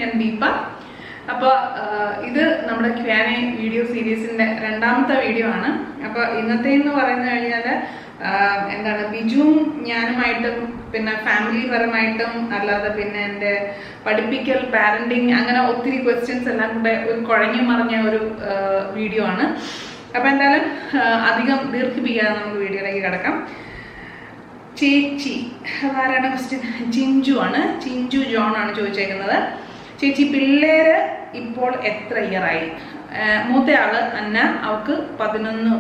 ഞാൻ ദീപ. അപ്പോൾ ഇത് നമ്മുടെ Q&A വീഡിയോ സീരീസിൻ്റെ രണ്ടാമത്തെ വീഡിയോ ആണ്. അപ്പോൾ ഇന്നത്തെ എന്ന് പറയുന്നത് കഴിഞ്ഞാൽ എന്താണ്, ബിജുവും ഞാനുമായിട്ടും പിന്നെ ഫാമിലി പരമായിട്ടും അല്ലാതെ പിന്നെ എൻ്റെ പഠിപ്പിക്കൽ, പാരൻറ്റിങ്, അങ്ങനെ ഒത്തിരി ക്വസ്റ്റ്യൻസ് എല്ലാം കൂടെ ഒരു കുഴഞ്ഞു മറിഞ്ഞ ഒരു വീഡിയോ ആണ്. അപ്പോൾ എന്തായാലും അധികം ദീർഘിപ്പിക്കാതെ നമുക്ക് വീഡിയോയിലേക്ക് കിടക്കാം. ചേച്ചി അതാരാണ് ക്വസ്റ്റ്യൻ? ചിഞ്ചു ആണ്, ചിഞ്ചു ജോൺ ആണ് ചോദിച്ചേക്കുന്നത്. ചേച്ചി, പിള്ളേര് ഇപ്പോൾ എത്ര ഇയറായി? മൂത്തയാള് അന്ന, അവൾക്ക് 11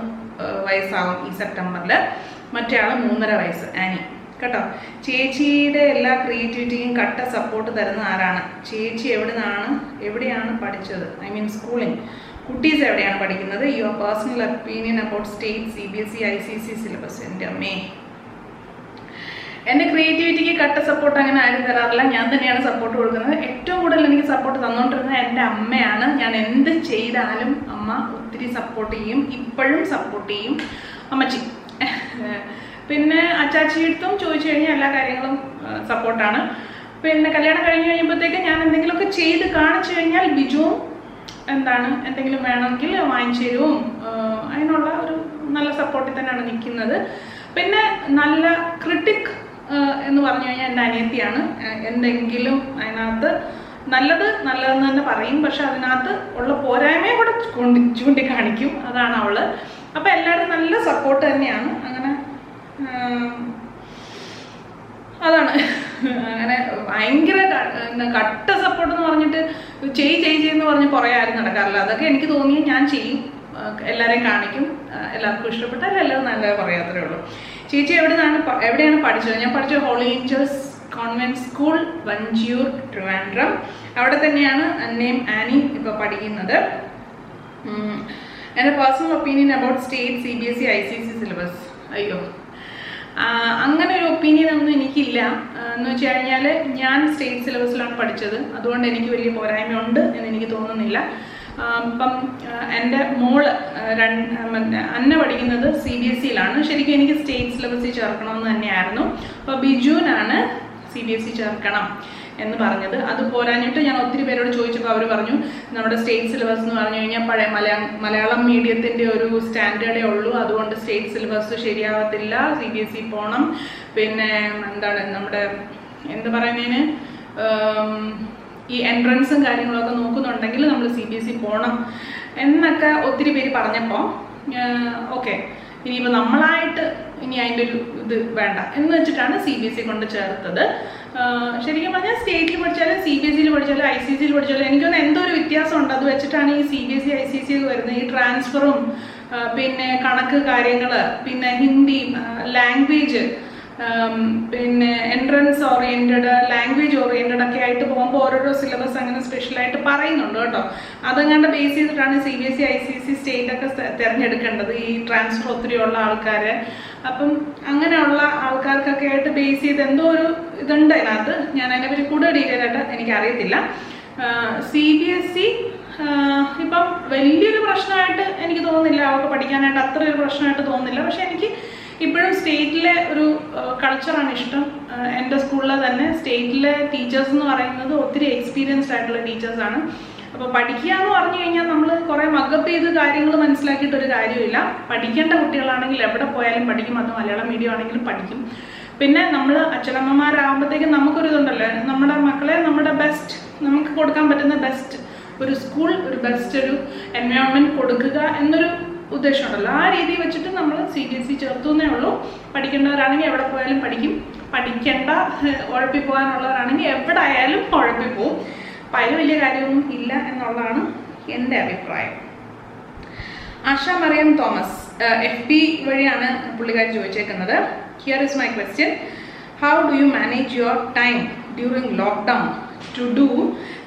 വയസ്സാവും ഈ സെപ്റ്റംബറിൽ. മറ്റേ ആള് 3.5 വയസ്സ് ആനി. കേട്ടോ, ചേച്ചിയുടെ എല്ലാ ക്രിയേറ്റിവിറ്റിയും കട്ട സപ്പോർട്ട് തരുന്ന ആരാണ്? ചേച്ചി എവിടെയാണ് പഠിച്ചത്? I mean schooling. കുട്ടീസ് എവിടെയാണ് പഠിക്കുന്നത്? Your personal opinion about state, CBSE, ICC syllabus. എൻ്റെ അമ്മേ, എൻ്റെ ക്രിയേറ്റിവിറ്റിക്ക് കട്ട സപ്പോർട്ട് അങ്ങനെ ആരും തരാറില്ല, ഞാൻ തന്നെയാണ് സപ്പോർട്ട് കൊടുക്കുന്നത്. ഏറ്റവും കൂടുതൽ എനിക്ക് സപ്പോർട്ട് തന്നുകൊണ്ടിരുന്നത് എൻ്റെ അമ്മയാണ്. ഞാൻ എന്ത് ചെയ്താലും അമ്മ ഒത്തിരി സപ്പോർട്ട് ചെയ്യും, ഇപ്പോഴും സപ്പോർട്ട് ചെയ്യും അമ്മച്ചി. പിന്നെ അച്ചാച്ചിയെടുത്തും ചോദിച്ചു കഴിഞ്ഞാൽ എല്ലാ കാര്യങ്ങളും സപ്പോർട്ടാണ്. പിന്നെ കല്യാണം കഴിഞ്ഞ് കഴിയുമ്പോഴത്തേക്ക് ഞാൻ എന്തെങ്കിലുമൊക്കെ ചെയ്ത് കാണിച്ചു കഴിഞ്ഞാൽ ബിജുവും എന്തെങ്കിലും വേണമെങ്കിൽ വാങ്ങിച്ചു തരും. അതിനുള്ള ഒരു നല്ല സപ്പോർട്ടിൽ തന്നെയാണ് നിൽക്കുന്നത്. പിന്നെ നല്ല ക്രിട്ടിക് എന്ന് പറഞ്ഞു കഴിഞ്ഞാൽ എൻ്റെ അനിയത്തിയാണ്. എന്തെങ്കിലും അതിനകത്ത് നല്ലതെന്ന് തന്നെ പറയും, പക്ഷെ അതിനകത്ത് ഉള്ള പോരായ്മയെ കൂടെ ചൂണ്ടിക്കാണിക്കും. അതാണ് അവള്. അപ്പം എല്ലാവരും നല്ല സപ്പോർട്ട് തന്നെയാണ്. അങ്ങനെ അതാണ്, അങ്ങനെ ഭയങ്കര കട്ട സപ്പോർട്ട് എന്ന് പറഞ്ഞിട്ട് ചെയ്യെന്ന് പറഞ്ഞ് കുറേ ആരും നടക്കാറില്ല. അതൊക്കെ എനിക്ക് തോന്നി ഞാൻ ചെയ്യും, എല്ലാവരെയും കാണിക്കും, എല്ലാവർക്കും ഇഷ്ടപ്പെട്ടാൽ എല്ലാവരും നല്ല പറയാത്രേ ഉള്ളൂ. ചേച്ചി എവിടെയാണ് പഠിച്ചത്? ഞാൻ പഠിച്ചത് Holy Angels Convent School, Vanchiyoor, Trivandrum. അവിടെ തന്നെയാണ് അന്നയും ആനിയും ഇപ്പോൾ പഠിക്കുന്നത്. എൻ്റെ personal opinion about state, CBSE, ICC syllabus. അയ്യോ, അങ്ങനെ ഒരു ഒപ്പീനിയൻ ഒന്നും എനിക്കില്ല. എന്ന് വെച്ച് കഴിഞ്ഞാൽ ഞാൻ സ്റ്റേറ്റ് സിലബസിലാണ് പഠിച്ചത്, അതുകൊണ്ട് എനിക്ക് വലിയ പോരായ്മ ഉണ്ട് എന്ന് എനിക്ക് തോന്നുന്നില്ല. ഇപ്പം എൻ്റെ മോള് അന്ന പഠിക്കുന്നത് CBSEയിലാണ്. ശരിക്കും എനിക്ക് സ്റ്റേറ്റ് സിലബസിൽ ചേർക്കണമെന്ന് തന്നെയായിരുന്നു. അപ്പോൾ ബിജുവിനാണ് CBSE ചേർക്കണം എന്ന് പറഞ്ഞത്. അത് പോരാഞ്ഞിട്ട് ഞാൻ ഒത്തിരി പേരോട് ചോദിച്ചപ്പോൾ അവർ പറഞ്ഞു നമ്മുടെ സ്റ്റേറ്റ് സിലബസ് എന്ന് പറഞ്ഞു കഴിഞ്ഞാൽ പഴയ മലയാളം മീഡിയത്തിൻ്റെ ഒരു സ്റ്റാൻഡേർഡേ ഉള്ളൂ, അതുകൊണ്ട് സ്റ്റേറ്റ് സിലബസ് ശരിയാവത്തില്ല, CBSE പോകണം. പിന്നെ നമ്മുടെ എന്താ പറയുന്നതിന് ഈ എൻട്രൻസും കാര്യങ്ങളൊക്കെ നോക്കുന്നുണ്ടെങ്കിൽ നമ്മൾ CBSE പോകണം എന്നൊക്കെ ഒത്തിരി പേര് പറഞ്ഞപ്പോൾ ഓക്കെ, ഇനിയിപ്പോൾ നമ്മളായിട്ട് ഇനി അതിൻ്റെ ഒരു ഇത് വേണ്ട എന്ന് വെച്ചിട്ടാണ് CBSE കൊണ്ട് ചേർത്തത്. ശരിക്കും പറഞ്ഞാൽ സ്റ്റേറ്റിൽ പഠിച്ചാലും CBSEയിൽ പഠിച്ചാലും ICCയിൽ പഠിച്ചാലും എനിക്കൊന്ന് എന്തോ ഒരു വ്യത്യാസമുണ്ട്. അത് വെച്ചിട്ടാണ് ഈ CBSE ICC വരുന്നത്. ഈ ട്രാൻസ്ഫറും പിന്നെ കണക്ക് കാര്യങ്ങൾ, പിന്നെ ഹിന്ദി ലാംഗ്വേജ്, പിന്നെ എൻട്രൻസ് ഓറിയൻറ്റഡ്, ലാംഗ്വേജ് ഓറിയൻറ്റഡ് ഒക്കെ ആയിട്ട് പോകുമ്പോൾ ഓരോരോ സിലബസ് അങ്ങനെ സ്പെഷ്യലായിട്ട് പറയുന്നുണ്ട് കേട്ടോ. അതങ്ങാണ്ട് ബേസ് ചെയ്തിട്ടാണ് CBSE ICC സ്റ്റേറ്റ് ഒക്കെ തിരഞ്ഞെടുക്കേണ്ടത്, ഈ ട്രാൻസ്ഫർ ഒത്തിരി ഉള്ള ആൾക്കാരെ. അപ്പം അങ്ങനെയുള്ള ആൾക്കാർക്കൊക്കെ ആയിട്ട് ബേസ് ചെയ്ത് എന്തോ ഒരു ഇതുണ്ട് അതിനകത്ത്. ഞാൻ അതിനെപ്പറ്റി കൂടുതൽ ഡീറ്റെയിൽ ആയിട്ട് എനിക്കറിയത്തില്ല. CBSE ഇപ്പം വലിയൊരു പ്രശ്നമായിട്ട് എനിക്ക് തോന്നുന്നില്ല, അവർക്ക് പഠിക്കാനായിട്ട് അത്ര ഒരു പ്രശ്നമായിട്ട് തോന്നുന്നില്ല. പക്ഷെ എനിക്ക് ഇപ്പോഴും സ്റ്റേറ്റിലെ ഒരു കൾച്ചറാണ് ഇഷ്ടം. എൻ്റെ സ്കൂളിലെ തന്നെ സ്റ്റേറ്റിലെ ടീച്ചേഴ്സ് എന്ന് പറയുന്നത് ഒത്തിരി എക്സ്പീരിയൻസ്ഡ് ആയിട്ടുള്ള ടീച്ചേഴ്സാണ്. അപ്പോൾ പഠിക്കുക എന്ന് പറഞ്ഞു കഴിഞ്ഞാൽ നമ്മൾ കുറേ മഗപ്പ് ചെയ്ത് കാര്യങ്ങൾ മനസ്സിലാക്കിയിട്ടൊരു കാര്യമില്ല. പഠിക്കേണ്ട കുട്ടികളാണെങ്കിൽ എവിടെ പോയാലും പഠിക്കും, അത് മലയാളം മീഡിയം ആണെങ്കിലും പഠിക്കും. പിന്നെ നമ്മൾ അച്ഛനമ്മമാരാകുമ്പോഴത്തേക്കും നമുക്കൊരിതുണ്ടല്ലോ, നമ്മുടെ മക്കളെ നമ്മുടെ ബെസ്റ്റ്, നമുക്ക് കൊടുക്കാൻ പറ്റുന്ന ബെസ്റ്റ് ഒരു സ്കൂൾ, ഒരു ബെസ്റ്റ് ഒരു എൻവയോൺമെൻറ്റ് കൊടുക്കുക എന്നൊരു ഉദ്ദേശമുണ്ടല്ലോ. ആ രീതി വെച്ചിട്ട് നമ്മൾ CBSE ചേർത്തുന്നേ ഉള്ളൂ. പഠിക്കേണ്ടവരാണെങ്കിൽ എവിടെ പോയാലും പഠിക്കും, പഠിക്കേണ്ട ഉഴപ്പിപ്പോകാനുള്ളവരാണെങ്കിൽ എവിടെ ആയാലും ഉഴപ്പിപ്പോവും. അപ്പം അതിൽ വലിയ കാര്യമൊന്നും ഇല്ല എന്നുള്ളതാണ് എൻ്റെ അഭിപ്രായം. ആശ മറിയം തോമസ് FB വഴിയാണ് പുള്ളിക്കാരി ചോദിച്ചേക്കുന്നത്. Here is my question. How do you manage your time during lockdown to do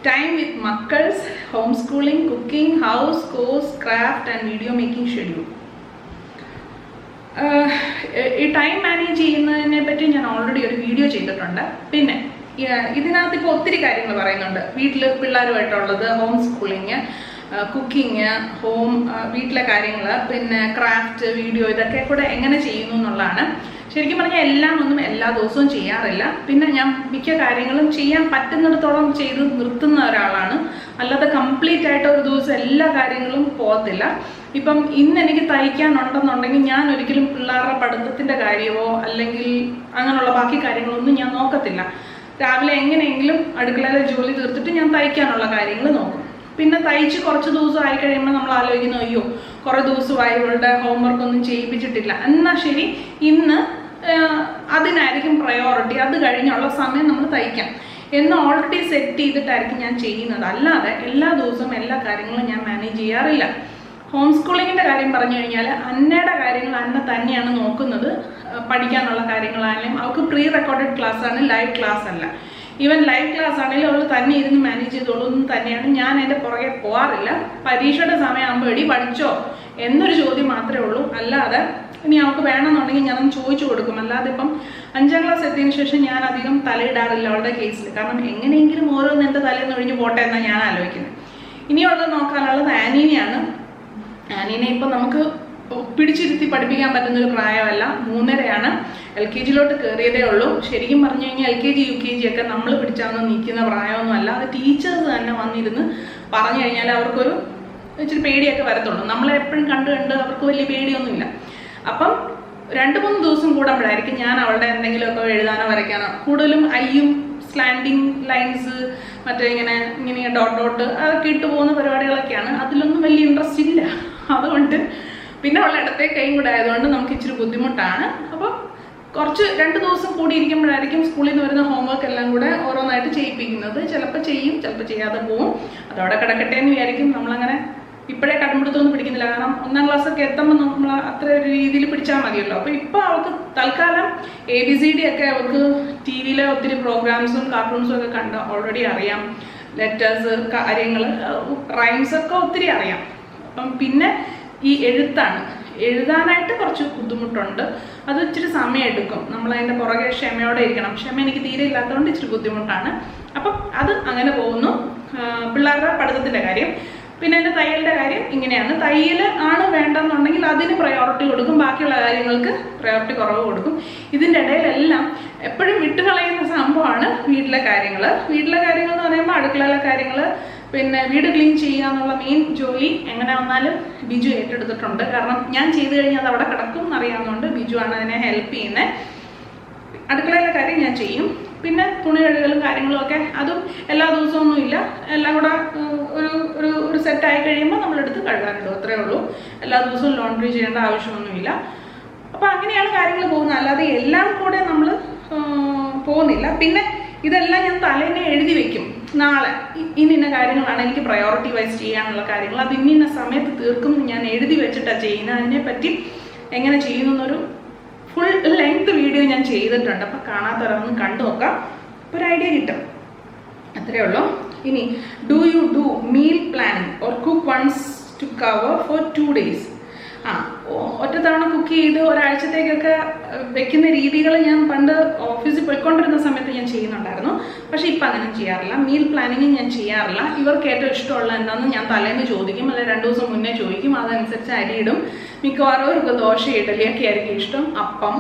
time with makkals, homeschooling, cooking, house chores, craft and video making schedule? ഈ ടൈം മാനേജ് ചെയ്യുന്നതിനെ പറ്റി ഞാൻ ഓൾറെഡി ഒരു video ചെയ്തിട്ടുണ്ട്. പിന്നെ ഇതിനകത്ത് ഇപ്പോൾ ഒത്തിരി കാര്യങ്ങൾ പറയുന്നുണ്ട്. വീട്ടിൽ പിള്ളേരുമായിട്ടുള്ളത്, ഹോം സ്കൂളിങ്, കുക്കിങ്, വീട്ടിലെ കാര്യങ്ങൾ, പിന്നെ ക്രാഫ്റ്റ്, വീഡിയോ, ഇതൊക്കെ കൂടെ എങ്ങനെ ചെയ്യുന്നു എന്നുള്ളതാണ്. ശരിക്കും പറഞ്ഞാൽ എല്ലാം ഒന്നും എല്ലാ ദിവസവും ചെയ്യാറില്ല. പിന്നെ ഞാൻ മിക്ക കാര്യങ്ങളും ചെയ്യാൻ പറ്റുന്നിടത്തോളം ചെയ്ത് നിർത്തുന്ന ഒരാളാണ്. അല്ലാതെ കംപ്ലീറ്റ് ആയിട്ട് ഒരു ദിവസം എല്ലാ കാര്യങ്ങളും പോകത്തില്ല. ഇപ്പം ഇന്ന് എനിക്ക് തയ്ക്കാനുണ്ടെന്നുണ്ടെങ്കിൽ ഞാൻ ഒരിക്കലും പിള്ളേരുടെ പഠിത്തത്തിൻ്റെ കാര്യമോ അല്ലെങ്കിൽ അങ്ങനെയുള്ള ബാക്കി കാര്യങ്ങളൊന്നും ഞാൻ നോക്കത്തില്ല. രാവിലെ എങ്ങനെയെങ്കിലും അടുക്കളയിലെ ജോലി തീർത്തിട്ട് ഞാൻ തയ്ക്കാനുള്ള കാര്യങ്ങൾ നോക്കും. പിന്നെ തയ്ച്ച് കുറച്ച് ദിവസം ആയി കഴിയുമ്പോൾ നമ്മൾ ആലോചിക്കുന്നു, അയ്യോ കുറേ ദിവസമായി ഇവളുടെ ഹോംവർക്ക് ഒന്നും ചെയ്യിപ്പിച്ചിട്ടില്ല, എന്നാൽ ശരി ഇന്ന് അതിനായിരിക്കും പ്രയോറിറ്റി, അത് കഴിഞ്ഞുള്ള സമയം നമ്മൾ തയ്ക്കാം എന്ന് ഓൾറെഡി സെറ്റ് ചെയ്തിട്ടായിരിക്കും ഞാൻ ചെയ്യുന്നത്. അല്ലാതെ എല്ലാ ദിവസവും എല്ലാ കാര്യങ്ങളും ഞാൻ മാനേജ് ചെയ്യാറില്ല. ഹോം സ്കൂളിങ്ങിൻ്റെ കാര്യം പറഞ്ഞു കഴിഞ്ഞാൽ അന്നയുടെ കാര്യങ്ങൾ അന്ന തന്നെയാണ് നോക്കുന്നത്. പഠിക്കാനുള്ള കാര്യങ്ങളാണെങ്കിലും അവൾക്ക് പ്രീ റെക്കോർഡഡ് ക്ലാസ്സാണ്, ലൈവ് ക്ലാസ് അല്ല. ഈവൻ ലൈവ് ക്ലാസ് ആണെങ്കിലും അവൾ തന്നെ ഇരുന്ന് മാനേജ് ചെയ്തോളൂന്ന് തന്നെയാണ്. ഞാൻ എൻ്റെ പുറകെ പോകാറില്ല. പരീക്ഷയുടെ സമയമാകുമ്പോൾ എടി പഠിച്ചോ എന്നൊരു ചോദ്യം മാത്രമേ ഉള്ളൂ. അല്ലാതെ ഇനി അവൾക്ക് വേണമെന്നുണ്ടെങ്കിൽ ഞാനൊന്ന് ചോദിച്ചു കൊടുക്കും. അല്ലാതെ ഇപ്പം 5ാം ക്ലാസ് എത്തിയതിന് ശേഷം ഞാൻ അധികം തലയിടാറില്ല അവളുടെ കേസിൽ. കാരണം എങ്ങനെയെങ്കിലും ഓരോന്ന് എൻ്റെ തലേന്ന് ഒഴിഞ്ഞ് പോട്ടെ എന്നാണ് ഞാൻ ആലോചിക്കുന്നത്. ഇനിയുള്ളത് നോക്കാനുള്ളത് ആനീനെയാണ്. ആനീനെ ഇപ്പം നമുക്ക് പിടിച്ചിരുത്തി പഠിപ്പിക്കാൻ പറ്റുന്നൊരു പ്രായമല്ല, 3.5 LKG-ലോട്ട് കയറിയതേ ഉള്ളൂ. ശരിക്കും പറഞ്ഞു കഴിഞ്ഞാൽ LKG UKG ഒക്കെ നമ്മൾ പിടിച്ചാന്ന് നിൽക്കുന്ന പ്രായമൊന്നും അല്ല. അത് ടീച്ചേഴ്സ് തന്നെ വന്നിരുന്ന് പറഞ്ഞു കഴിഞ്ഞാൽ അവർക്കൊരു ഇച്ചിരി പേടിയൊക്കെ വരത്തുള്ളൂ. നമ്മളെ എപ്പോഴും കണ്ട് അവർക്ക് വലിയ പേടിയൊന്നുമില്ല. അപ്പം 2-3 ദിവസം കൂടുമ്പോഴായിരിക്കും ഞാൻ അവളുടെ എന്തെങ്കിലുമൊക്കെ എഴുതാനോ വരയ്ക്കാനോ, കൂടുതലും ഐയും സ്ലാൻഡിങ് ലൈൻസ് മറ്റേ ഇങ്ങനെ ഡോട്ട് അതൊക്കെ ഇട്ട് പോകുന്ന പരിപാടികളൊക്കെയാണ്. അതിലൊന്നും വലിയ ഇൻട്രസ്റ്റ് ഇല്ല. അതുകൊണ്ട് പിന്നെ അവളുടെ ഇടത്തെ കൈയും കൂടെ ആയതുകൊണ്ട് നമുക്ക് ഇച്ചിരി ബുദ്ധിമുട്ടാണ്. അപ്പോൾ കുറച്ച് 2 ദിവസം കൂടി ഇരിക്കുമ്പോഴായിരിക്കും സ്കൂളിൽ നിന്ന് വരുന്ന ഹോംവർക്ക് എല്ലാം കൂടെ ഓരോന്നായിട്ട് ചെയ്യിപ്പിക്കുന്നത്. ചിലപ്പോൾ ചെയ്യും, ചിലപ്പോൾ ചെയ്യാതെ പോവും. അതവിടെ കിടക്കട്ടെ എന്ന് വിചാരിക്കും. നമ്മളങ്ങനെ ഇപ്പോഴേ കടുംപിടുത്തൊന്നും പിടിക്കുന്നില്ല. കാരണം 1ാം ക്ലാസ്സൊക്കെ എത്തുമ്പോൾ നമ്മൾ അത്ര ഒരു രീതിയിൽ പിടിച്ചാൽ മതിയല്ലോ. അപ്പോൾ ഇപ്പോൾ അവൾക്ക് തൽക്കാലം ABCD ഒക്കെ അവൾക്ക് TV-യിലെ ഒത്തിരി പ്രോഗ്രാംസും കാർട്ടൂൺസും ഒക്കെ കണ്ട് ഓൾറെഡി അറിയാം. ലെറ്റേഴ്സ്, കാര്യങ്ങൾ, റൈംസൊക്കെ ഒത്തിരി അറിയാം. അപ്പം പിന്നെ ഈ എഴുതാനായിട്ട് കുറച്ച് ബുദ്ധിമുട്ടുണ്ട്. അത് ഇച്ചിരി സമയം എടുക്കും. നമ്മളതിൻ്റെ പുറകെ ക്ഷമയോടെ ഇരിക്കണം. ക്ഷമ എനിക്ക് തീരെ ഇല്ലാത്തതുകൊണ്ട് ഇച്ചിരി ബുദ്ധിമുട്ടാണ്. അപ്പം അത് അങ്ങനെ പോകുന്നു. പിള്ളേരുടെ പഠിത്തത്തിൻ്റെ കാര്യം. പിന്നെ എൻ്റെ തയ്യലിൻ്റെ കാര്യം ഇങ്ങനെയാണ്. തയ്യൽ ആണ് വേണ്ടെന്നുണ്ടെങ്കിൽ അതിന് പ്രയോറിറ്റി കൊടുക്കും, ബാക്കിയുള്ള കാര്യങ്ങൾക്ക് പ്രയോറിറ്റി കുറവ് കൊടുക്കും. ഇതിൻ്റെ ഇടയിലെല്ലാം എപ്പോഴും വിട്ടുകളയുന്ന സംഭവമാണ് വീട്ടിലെ കാര്യങ്ങൾ. വീട്ടിലെ കാര്യങ്ങൾ എന്ന് പറയുമ്പോൾ അടുക്കളയിലെ കാര്യങ്ങൾ, പിന്നെ വീട് ക്ലീൻ ചെയ്യുക എന്നുള്ള മെയിൻ ജോലി എങ്ങനെ വന്നാലും ബിജു ഏറ്റെടുത്തിട്ടുണ്ട്. കാരണം ഞാൻ ചെയ്ത് കഴിഞ്ഞാൽ അത് അവിടെ കിടക്കും എന്നറിയാവുന്നതുകൊണ്ട് ബിജു ആണ് അതിനെ ഹെൽപ്പ് ചെയ്യുന്നത്. അടുക്കളയിലെ കാര്യം ഞാൻ ചെയ്യും. പിന്നെ തുണി കഴുകലും കാര്യങ്ങളും ഒക്കെ അതും എല്ലാ ദിവസമൊന്നും ഇല്ല. എല്ലാം കൂടെ ഒരു സെറ്റായി കഴിയുമ്പോൾ നമ്മളെടുത്ത് കഴുകാനിടും, അത്രേ ഉള്ളൂ. എല്ലാ ദിവസവും ലോണ്ട്രി ചെയ്യേണ്ട ആവശ്യമൊന്നുമില്ല. അപ്പോൾ അങ്ങനെയാണ് കാര്യങ്ങൾ പോകുന്നത്. അല്ലാതെ എല്ലാം കൂടെ നമ്മൾ പോകുന്നില്ല. പിന്നെ ഇതെല്ലാം ഞാൻ തലേന്നെ എഴുതി വെക്കും. നാളെ ഇന്ന കാര്യങ്ങളാണ് എനിക്ക് പ്രയോറിറ്റി വൈസ് ചെയ്യാനുള്ള കാര്യങ്ങൾ, അത് ഇന്ന സമയത്ത് തീർക്കും ഞാൻ എഴുതി വെച്ചിട്ടാണ് ചെയ്യുന്നത്. അതിനെപ്പറ്റി എങ്ങനെ ചെയ്യുന്നൊരു ഫുൾ ലെങ്ത് വീഡിയോ ഞാൻ ചെയ്തിട്ടുണ്ട്. അപ്പോൾ കാണാത്തവരൊന്ന് കണ്ടു നോക്കാം, ഒരു ഐഡിയ കിട്ടും. അത്രയേ ഉള്ളൂ. ഇനി do you do meal planning or cook once to cover for 2 days? ഒറ്റ തവണ കുക്ക് ചെയ്ത് ഒരാഴ്ചത്തേക്കൊക്കെ വെക്കുന്ന രീതികൾ ഞാൻ പണ്ട് ഓഫീസിൽ പോയിക്കൊണ്ടിരുന്ന സമയത്ത് ഞാൻ ചെയ്യുന്നുണ്ടായിരുന്നു. പക്ഷെ ഇപ്പം അങ്ങനെ ചെയ്യാറില്ല. മീൽ പ്ലാനിങ് ഞാൻ ചെയ്യാറില്ല. ഇവർക്ക് ഏറ്റവും ഇഷ്ടമുള്ള എന്താണെന്ന് ഞാൻ തലേന്ന് ചോദിക്കും, അല്ലെങ്കിൽ 2 ദിവസം മുന്നേ ചോദിക്കും. അതനുസരിച്ച് അരിയിടും. മിക്കവാറും അവർക്ക് ദോശ, ഇഡലിയൊക്കെ ആയിരിക്കും ഇഷ്ടം, അപ്പം.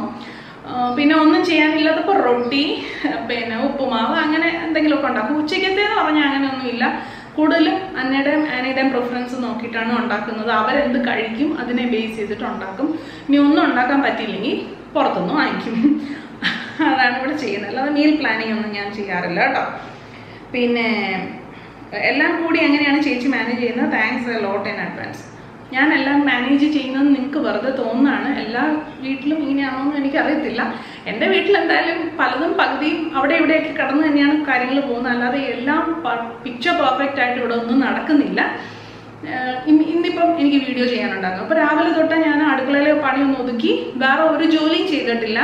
പിന്നെ ഒന്നും ചെയ്യാനില്ലാത്തപ്പോൾ റൊട്ടി, പിന്നെ ഉപ്പുമാവ്, അങ്ങനെ എന്തെങ്കിലുമൊക്കെ ഉണ്ടാക്കും. ഉച്ചയ്ക്കത്തേന്ന് പറഞ്ഞാൽ അങ്ങനെയൊന്നുമില്ല. കൂടുതലും ആനയുടെയും പ്രിഫറൻസ് നോക്കിയിട്ടാണ് ഉണ്ടാക്കുന്നത്. അവരെന്ത് കഴിക്കും അതിനെ ബേസ് ചെയ്തിട്ട് ഉണ്ടാക്കും. ഇനി ഒന്നും ഉണ്ടാക്കാൻ പറ്റിയില്ലെങ്കിൽ പുറത്തുനിന്ന് വാങ്ങിക്കും. അതാണ് ഇവിടെ ചെയ്യുന്നത്. അല്ലാതെ മീൽ പ്ലാനിങ് ഒന്നും ഞാൻ ചെയ്യാറില്ല കേട്ടോ. പിന്നെ എല്ലാം കൂടി എങ്ങനെയാണ് ചേച്ചി മാനേജ് ചെയ്യുന്നത്? Thanks a lot in advance. ഞാൻ എല്ലാം മാനേജ് ചെയ്യുന്നത് നിങ്ങൾക്ക് വെറുതെ തോന്നുന്നതാണ്. എല്ലാ വീട്ടിലും ഇങ്ങനെയാണോ എന്ന് എനിക്കറിയത്തില്ല. എൻ്റെ വീട്ടിൽ എന്തായാലും പലതും പകുതിയും അവിടെ ഇവിടെയൊക്കെ കടന്ന് തന്നെയാണ് കാര്യങ്ങൾ പോകുന്നത്. അല്ലാതെ എല്ലാം പിക്ചർ പെർഫെക്റ്റ് ആയിട്ട് ഇവിടെ ഒന്നും നടക്കുന്നില്ല. ഇന്നിപ്പം എനിക്ക് വീഡിയോ ചെയ്യാനുണ്ടാകും. അപ്പോൾ രാവിലെ തൊട്ട് ഞാൻ അടുക്കളയിലെ പണിയൊന്നും ഒതുക്കി വേറെ ഒരു ജോലിയും ചെയ്തിട്ടില്ല.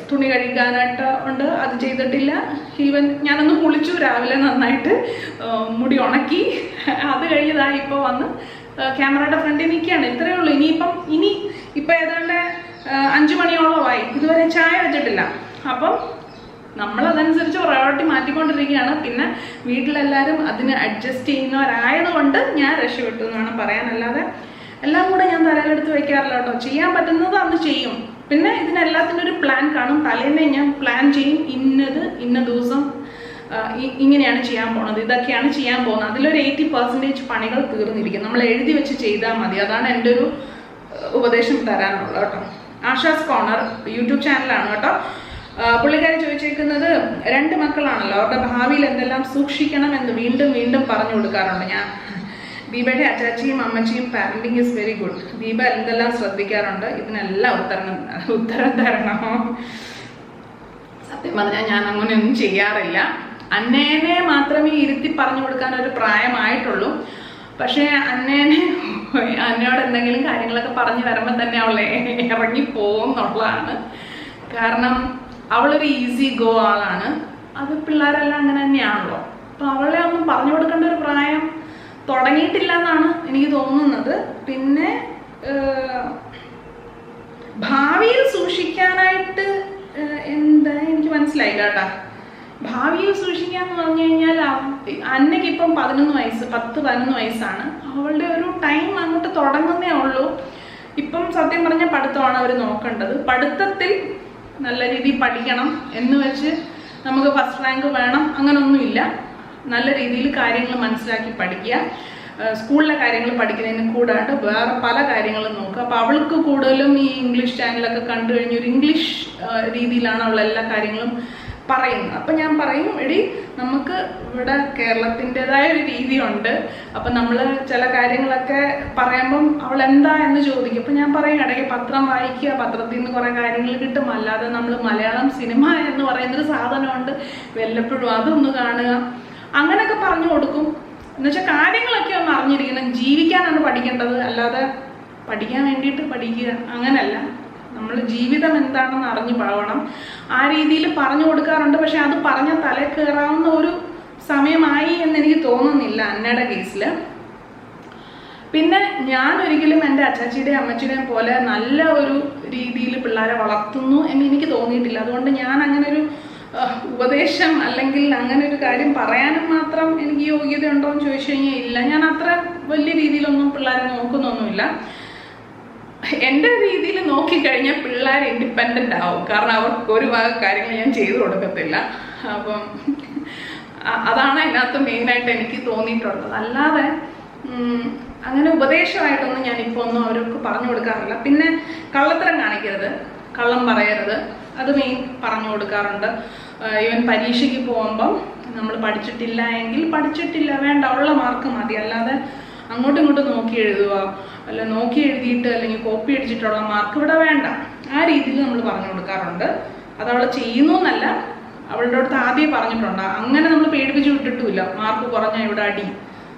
തുണി കഴുകാനായിട്ട് ഉണ്ട്, അത് ചെയ്തിട്ടില്ല. ഈവൻ ഞാനൊന്ന് കുളിച്ചു രാവിലെ നന്നായിട്ട്, മുടി ഉണക്കി. അത് കഴിഞ്ഞതായി ഇപ്പോൾ വന്ന് ക്യാമറയുടെ ഫ്രണ്ടിൽ നിൽക്കുകയാണ്. ഇത്രയേ ഉള്ളൂ. ഇപ്പം ഏതാണ്ട് 5 മണിയോളമായി, ഇതുവരെ ചായ വെച്ചിട്ടില്ല. അപ്പം നമ്മളതനുസരിച്ച് പ്രയോറിറ്റി മാറ്റിക്കൊണ്ടിരിക്കുകയാണ്. പിന്നെ വീട്ടിലെല്ലാവരും അതിന് അഡ്ജസ്റ്റ് ചെയ്യുന്നവരായതുകൊണ്ട് ഞാൻ രക്ഷപ്പെട്ടു എന്ന് വേണം പറയാൻ. അല്ലാതെ എല്ലാം കൂടെ ഞാൻ തലയിലെടുത്ത് വയ്ക്കാറില്ല കേട്ടോ. ചെയ്യാൻ പറ്റുന്നത് അത് ചെയ്യും. പിന്നെ ഇതിനെല്ലാത്തിനും ഒരു പ്ലാൻ കാണും. തലേന്നേ ഞാൻ പ്ലാൻ ചെയ്യും, ഇന്ന ദിവസം ഇങ്ങനെയാണ് ചെയ്യാൻ പോണത്, ഇതൊക്കെയാണ് ചെയ്യാൻ പോകുന്നത്. അതിലൊരു 80% പണികൾ തീർന്നിരിക്കും. നമ്മൾ എഴുതി വെച്ച് ചെയ്താൽ മതി. അതാണ് എൻ്റെ ഒരു ഉപദേശം തരാനുള്ളത് കേട്ടോ. ആഷാസ് കോർണർ യൂട്യൂബ് ചാനലാണ് കേട്ടോ. പുള്ളിക്കാരി ചോദിച്ചേക്കുന്നത് 2 മക്കളാണല്ലോ, അവരുടെ ഭാവിയിൽ എന്തെല്ലാം സൂക്ഷിക്കണം എന്ന് വീണ്ടും വീണ്ടും പറഞ്ഞു കൊടുക്കാറുണ്ട് ഞാൻ. ദീപയുടെ അച്ചാച്ചിയും അമ്മച്ചിയും parenting is very good. Deepa എന്തെല്ലാം ശ്രദ്ധിക്കാറുണ്ട്, ഇതിനെല്ലാം ഉത്തരം തരണമോ? സത്യം പറഞ്ഞാൽ ഞാൻ അങ്ങനെയൊന്നും ചെയ്യാറില്ല. അന്നേനെ മാത്രമേ ഇരുത്തി പറഞ്ഞു കൊടുക്കാൻ ഒരു പ്രായമായിട്ടുള്ളൂ. പക്ഷേ അന്നയോട് എന്തെങ്കിലും കാര്യങ്ങളൊക്കെ പറഞ്ഞു വരുമ്പോൾ തന്നെ അവളെ ഇറങ്ങിപ്പോവും എന്നുള്ളതാണ്. കാരണം അവളൊരു ഈസി ഗോ ആളാണ്. അത് പിള്ളേരെല്ലാം അങ്ങനെ തന്നെയാണല്ലോ. അപ്പം അവളെ ഒന്നും പറഞ്ഞു കൊടുക്കേണ്ട ഒരു പ്രായം തുടങ്ങിയിട്ടില്ല എന്നാണ് എനിക്ക് തോന്നുന്നത്. പിന്നെ ഭാവിയിൽ സൂക്ഷിക്കാനായിട്ട് എന്താ എനിക്ക് മനസ്സിലായില്ല കേട്ടാ. ഭാവിയിൽ സൂക്ഷിക്കാന്ന് പറഞ്ഞു കഴിഞ്ഞാൽ അന്നയ്ക്ക് ഇപ്പം 10-11 വയസ്സാണ്. അവളുടെ ഒരു ടൈം അങ്ങോട്ട് തുടങ്ങുന്നേ ഉള്ളൂ. ഇപ്പം സത്യം പറഞ്ഞ പഠിത്തമാണ് അവർ നോക്കേണ്ടത്. പഠിത്തത്തിൽ നല്ല രീതിയിൽ പഠിക്കണം എന്ന് വെച്ച് നമുക്ക് ഫസ്റ്റ് റാങ്ക് വേണം അങ്ങനൊന്നുമില്ല. നല്ല രീതിയിൽ കാര്യങ്ങൾ മനസ്സിലാക്കി പഠിക്കുക. സ്കൂളിലെ കാര്യങ്ങൾ പഠിക്കുന്നതിന് കൂടാണ്ട് വേറെ പല കാര്യങ്ങളും നോക്കുക. അപ്പോൾ അവൾക്ക് കൂടുതലും ഈ ഇംഗ്ലീഷ് ചാനലൊക്കെ കണ്ടു കഴിഞ്ഞ് ഒരു ഇംഗ്ലീഷ് രീതിയിലാണ് അവൾ എല്ലാ കാര്യങ്ങളും പറയുന്നത്. അപ്പം ഞാൻ പറയും, എടി നമുക്ക് ഇവിടെ കേരളത്തിൻ്റെതായ ഒരു രീതിയുണ്ട്. അപ്പം നമ്മൾ ചില കാര്യങ്ങളൊക്കെ പറയുമ്പം അവൾ എന്താ എന്ന് ചോദിക്കും. അപ്പം ഞാൻ പറയും, ഇടയ്ക്ക് പത്രം വായിക്കുക, പത്രത്തിൽ നിന്ന് കുറേ കാര്യങ്ങൾ കിട്ടും. അല്ലാതെ നമ്മൾ മലയാളം സിനിമ എന്ന് പറയുന്നൊരു സാധനമുണ്ട്, വല്ലപ്പോഴും അതൊന്ന് കാണുക, അങ്ങനെയൊക്കെ പറഞ്ഞു കൊടുക്കും. എന്നുവെച്ചാൽ കാര്യങ്ങളൊക്കെ ഒന്ന് അറിഞ്ഞിരിക്കണം. ജീവിക്കാനാണ് പഠിക്കേണ്ടത്, അല്ലാതെ പഠിക്കാൻ വേണ്ടിയിട്ട് പഠിക്കുക അങ്ങനല്ല. നമ്മൾ ജീവിതം എന്താണെന്ന് അറിഞ്ഞു പോകണം. ആ രീതിയിൽ പറഞ്ഞു കൊടുക്കാറുണ്ട്. പക്ഷെ അത് പറഞ്ഞ തല കയറാവുന്ന ഒരു സമയമായി എന്നെനിക്ക് തോന്നുന്നില്ല അന്നയുടെ കേസിൽ. പിന്നെ ഞാൻ ഒരിക്കലും എൻ്റെ അച്ചാച്ചിയുടെയും അമ്മച്ചിയുടെയും പോലെ നല്ല ഒരു രീതിയിൽ പിള്ളേരെ വളർത്തുന്നു എന്ന് എനിക്ക് തോന്നിയിട്ടില്ല. അതുകൊണ്ട് ഞാൻ അങ്ങനെ ഒരു ഉപദേശം അല്ലെങ്കിൽ അങ്ങനെ ഒരു കാര്യം പറയാനും മാത്രം എനിക്ക് യോഗ്യത ഉണ്ടോ എന്ന് ചോദിച്ചു കഴിഞ്ഞാൽ ഇല്ല. ഞാൻ അത്ര വലിയ രീതിയിലൊന്നും പിള്ളേരെ നോക്കുന്നൊന്നുമില്ല. എൻ്റെ രീതിയിൽ നോക്കിക്കഴിഞ്ഞാൽ പിള്ളേർ ഇൻഡിപെൻഡൻ്റ് ആവും. കാരണം അവർക്ക് ഒരു വക കാര്യങ്ങൾ ഞാൻ ചെയ്തു കൊടുക്കത്തില്ല. അപ്പം അതാണ് അതിനകത്ത് മെയിനായിട്ട് എനിക്ക് തോന്നിയിട്ടുള്ളത്. അല്ലാതെ അങ്ങനെ ഉപദേശമായിട്ടൊന്നും ഞാനിപ്പോൾ ഒന്നും അവർക്ക് പറഞ്ഞു കൊടുക്കാറില്ല. പിന്നെ കള്ളത്തരം കാണിക്കരുത്, കള്ളം പറയരുത്, അത് മെയിൻ പറഞ്ഞു കൊടുക്കാറുണ്ട്. ഈവൻ പരീക്ഷയ്ക്ക് പോകുമ്പം നമ്മൾ പഠിച്ചിട്ടില്ല എങ്കിൽ പഠിച്ചിട്ടില്ല, വേണ്ട, ഉള്ള മാർക്ക് മതി. അല്ലാതെ അങ്ങോട്ടും ഇങ്ങോട്ടും നോക്കി എഴുതുക, അല്ല നോക്കി എഴുതിയിട്ട് അല്ലെങ്കിൽ കോപ്പി അടിച്ചിട്ടുള്ള മാർക്ക് ഇവിടെ വേണ്ട. ആ രീതിയിൽ നമ്മൾ പറഞ്ഞു കൊടുക്കാറുണ്ട്. അത് അവൾ ചെയ്യുന്നു എന്നല്ല, അവളുടെ അടുത്ത് ആദ്യം പറഞ്ഞിട്ടുണ്ട്. അങ്ങനെ നമ്മൾ പേടിപ്പിച്ച് വിട്ടിട്ടുമില്ല. മാർക്ക് കുറഞ്ഞാൽ ഇവിടെ അടി,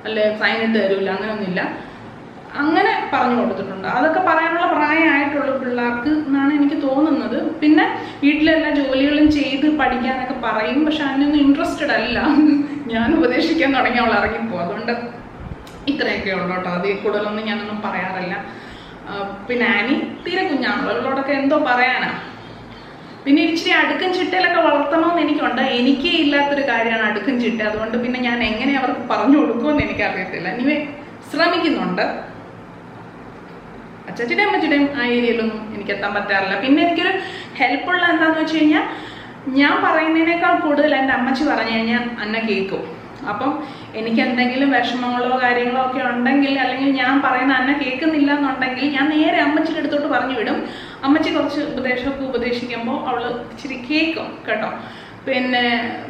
അല്ലെ ഫൈൻ ഇട്ട് തരൂല, അങ്ങനെയൊന്നുമില്ല. അങ്ങനെ പറഞ്ഞു കൊടുത്തിട്ടുണ്ട്. അതൊക്കെ പറയാനുള്ള പ്രായമായിട്ടുള്ള പിള്ളേർക്ക് എന്നാണ് എനിക്ക് തോന്നുന്നത്. പിന്നെ വീട്ടിലെല്ലാ ജോലികളും ചെയ്ത് പഠിക്കാനൊക്കെ പറയും. പക്ഷെ അതിനൊന്നും ഇൻട്രസ്റ്റഡ് അല്ല. ഞാൻ ഉപദേശിക്കാൻ തുടങ്ങി അവൾ ഇറങ്ങിപ്പോകും. അതുകൊണ്ട് ഇത്രയൊക്കെ ഉള്ളൂ കേട്ടോ. അതിൽ കൂടുതലൊന്നും ഞാനൊന്നും പറയാറില്ല. പിന്നെ ആനി തീരെ കുഞ്ഞാണല്ലോ, അവളോടൊക്കെ എന്തോ പറയാനാ. പിന്നെ ഇച്ചിരി അടുക്കും ചിട്ടയിലൊക്കെ വളർത്തണമെന്ന് എനിക്കുണ്ട്. എനിക്ക് ഇല്ലാത്തൊരു കാര്യമാണ് അടുക്കും ചിട്ട. അതുകൊണ്ട് പിന്നെ ഞാൻ എങ്ങനെ അവർക്ക് പറഞ്ഞു കൊടുക്കുമെന്ന് എനിക്കറിയത്തില്ല. ഇനി ശ്രമിക്കുന്നുണ്ട്. അച്ചാച്ചിയുടെയും അമ്മച്ചിയുടെയും ആ ഏരിയയിലൊന്നും എനിക്ക് എത്താൻ പറ്റാറില്ല. പിന്നെ എനിക്കൊരു ഹെൽപ്പുള്ള എന്താണെന്ന് വെച്ച് കഴിഞ്ഞാൽ, ഞാൻ പറയുന്നതിനേക്കാൾ കൂടുതൽ എൻ്റെ അമ്മച്ചി പറഞ്ഞു കഴിഞ്ഞാൽ അന്ന കേൾക്കും. അപ്പം എനിക്ക് എന്തെങ്കിലും വിഷമങ്ങളോ കാര്യങ്ങളോ ഒക്കെ ഉണ്ടെങ്കിൽ, അല്ലെങ്കിൽ ഞാൻ പറയുന്ന അന്ന കേൾക്കുന്നില്ല എന്നുണ്ടെങ്കിൽ ഞാൻ നേരെ അമ്മച്ചിയുടെ അടുത്തോട്ട് പറഞ്ഞു വിടും. അമ്മച്ചി കുറച്ച് ഉപദേശമൊക്കെ ഉപദേശിക്കുമ്പോൾ അവൾ ഇച്ചിരി കേൾക്കും കേട്ടോ.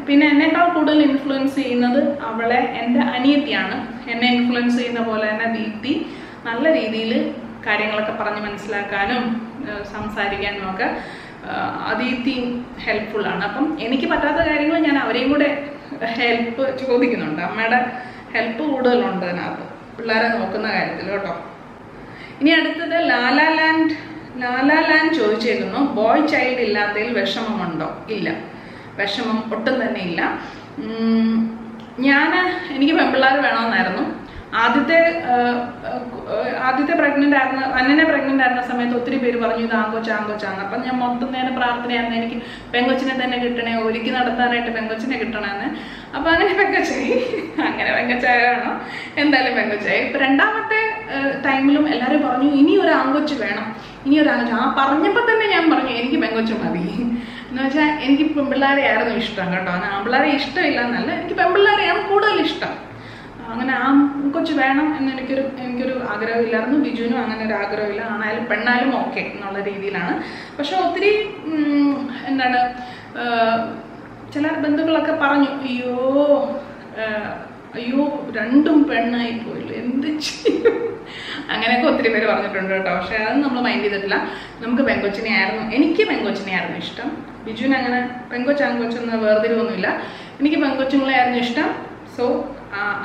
പിന്നെ എന്നേക്കാൾ കൂടുതൽ ഇൻഫ്ലുവൻസ് ചെയ്യുന്നത് അവളെ എൻ്റെ അനിയത്തിയാണ്. എന്നെ ഇൻഫ്ലുവൻസ് ചെയ്യുന്ന പോലെ തന്നെ ദീപ്തി നല്ല രീതിയിൽ കാര്യങ്ങളൊക്കെ പറഞ്ഞ് മനസ്സിലാക്കാനും സംസാരിക്കാനും ഒക്കെ ദീപ്തി ഹെൽപ്ഫുള്ളാണ്. അപ്പം എനിക്ക് പറ്റാത്ത കാര്യങ്ങൾ ഞാൻ അവരെയും കൂടെ ഹെൽപ്പ് ചോദിക്കുന്നുണ്ട്. അമ്മയുടെ ഹെൽപ്പ് കൂടുതലുണ്ട് അതിനകത്ത്, പിള്ളേരെ നോക്കുന്ന കാര്യത്തിൽ കേട്ടോ. ഇനി അടുത്തത് ലാലാലാൻഡ് ചോദിച്ചേക്കുന്നു, ബോയ് ചൈൽഡ് ഇല്ലാത്തതിൽ വിഷമമുണ്ടോ? ഇല്ല, വിഷമം ഒട്ടും തന്നെ ഇല്ല. എനിക്ക് പെൺപിള്ളേർ വേണമെന്നായിരുന്നു. ആദ്യത്തെ പ്രഗ്നൻ്റ് ആയിരുന്ന അന്നനെ പ്രഗ്നൻ്റ് ആയിരുന്ന സമയത്ത് ഒത്തിരി പേര് പറഞ്ഞു ഇത് ആങ്കോച്ചാന്ന്. അപ്പം ഞാൻ മൊത്തം നേരം പ്രാർത്ഥനയായിരുന്നു എനിക്ക് പെങ്കൊച്ചിനെ തന്നെ കിട്ടണേ, ഒരുക്കി നടത്താനായിട്ട് പെങ്കൊച്ചിനെ കിട്ടണമെന്ന്. അപ്പം അങ്ങനെ പെങ്കൊച്ചായി. അങ്ങനെ പെങ്കൊച്ചായാണോ? എന്തായാലും പെങ്കൊച്ചായി. ഇപ്പം രണ്ടാമത്തെ ടൈമിലും എല്ലാവരും പറഞ്ഞു ഇനി ഒരു ആൺകൊച്ച് വേണം, ഇനി ഒരു ആൺകൊച്ച്. ആ പറഞ്ഞപ്പോൾ തന്നെ ഞാൻ പറഞ്ഞു എനിക്ക് പെൺകൊച്ച് മതി എന്ന് വെച്ചാൽ എനിക്ക് പെൺപിള്ളേരെ ആയിരുന്നു ഇഷ്ടം കേട്ടോ. ആൺപിള്ളേരെ ഇഷ്ടമില്ല എന്നല്ല, എനിക്ക് പെൺപിള്ളേരെയാണ് കൂടുതൽ ഇഷ്ടം. അങ്ങനെ ആ കൊച്ച് വേണം എന്ന് എനിക്കൊരു ആഗ്രഹമില്ലായിരുന്നു. ബിജുവിനും അങ്ങനെ ഒരു ആഗ്രഹമില്ല. ആണായാലും പെണ്ണായാലും ഓക്കെ എന്നുള്ള രീതിയിലാണ്. പക്ഷെ ഒത്തിരി എന്താണ് ചില ബന്ധുക്കളൊക്കെ പറഞ്ഞു അയ്യോ രണ്ടും പെണ്ണായി പോയില്ല, എന്ത് ചെയ്യും, അങ്ങനെയൊക്കെ ഒത്തിരി പേര് പറഞ്ഞിട്ടുണ്ട് കേട്ടോ. പക്ഷെ അത് നമ്മൾ മൈൻഡ് ചെയ്തിട്ടില്ല. നമുക്ക് എനിക്ക് പെൺകൊച്ചിനെ ആയിരുന്നു ഇഷ്ടം. ബിജുവിന് അങ്ങനെ ആൺകൊച്ചെന്ന് വേർതിരിവൊന്നുമില്ല. എനിക്ക് പെൺകൊച്ചുങ്ങളെ ആയിരുന്നു ഇഷ്ടം. സോ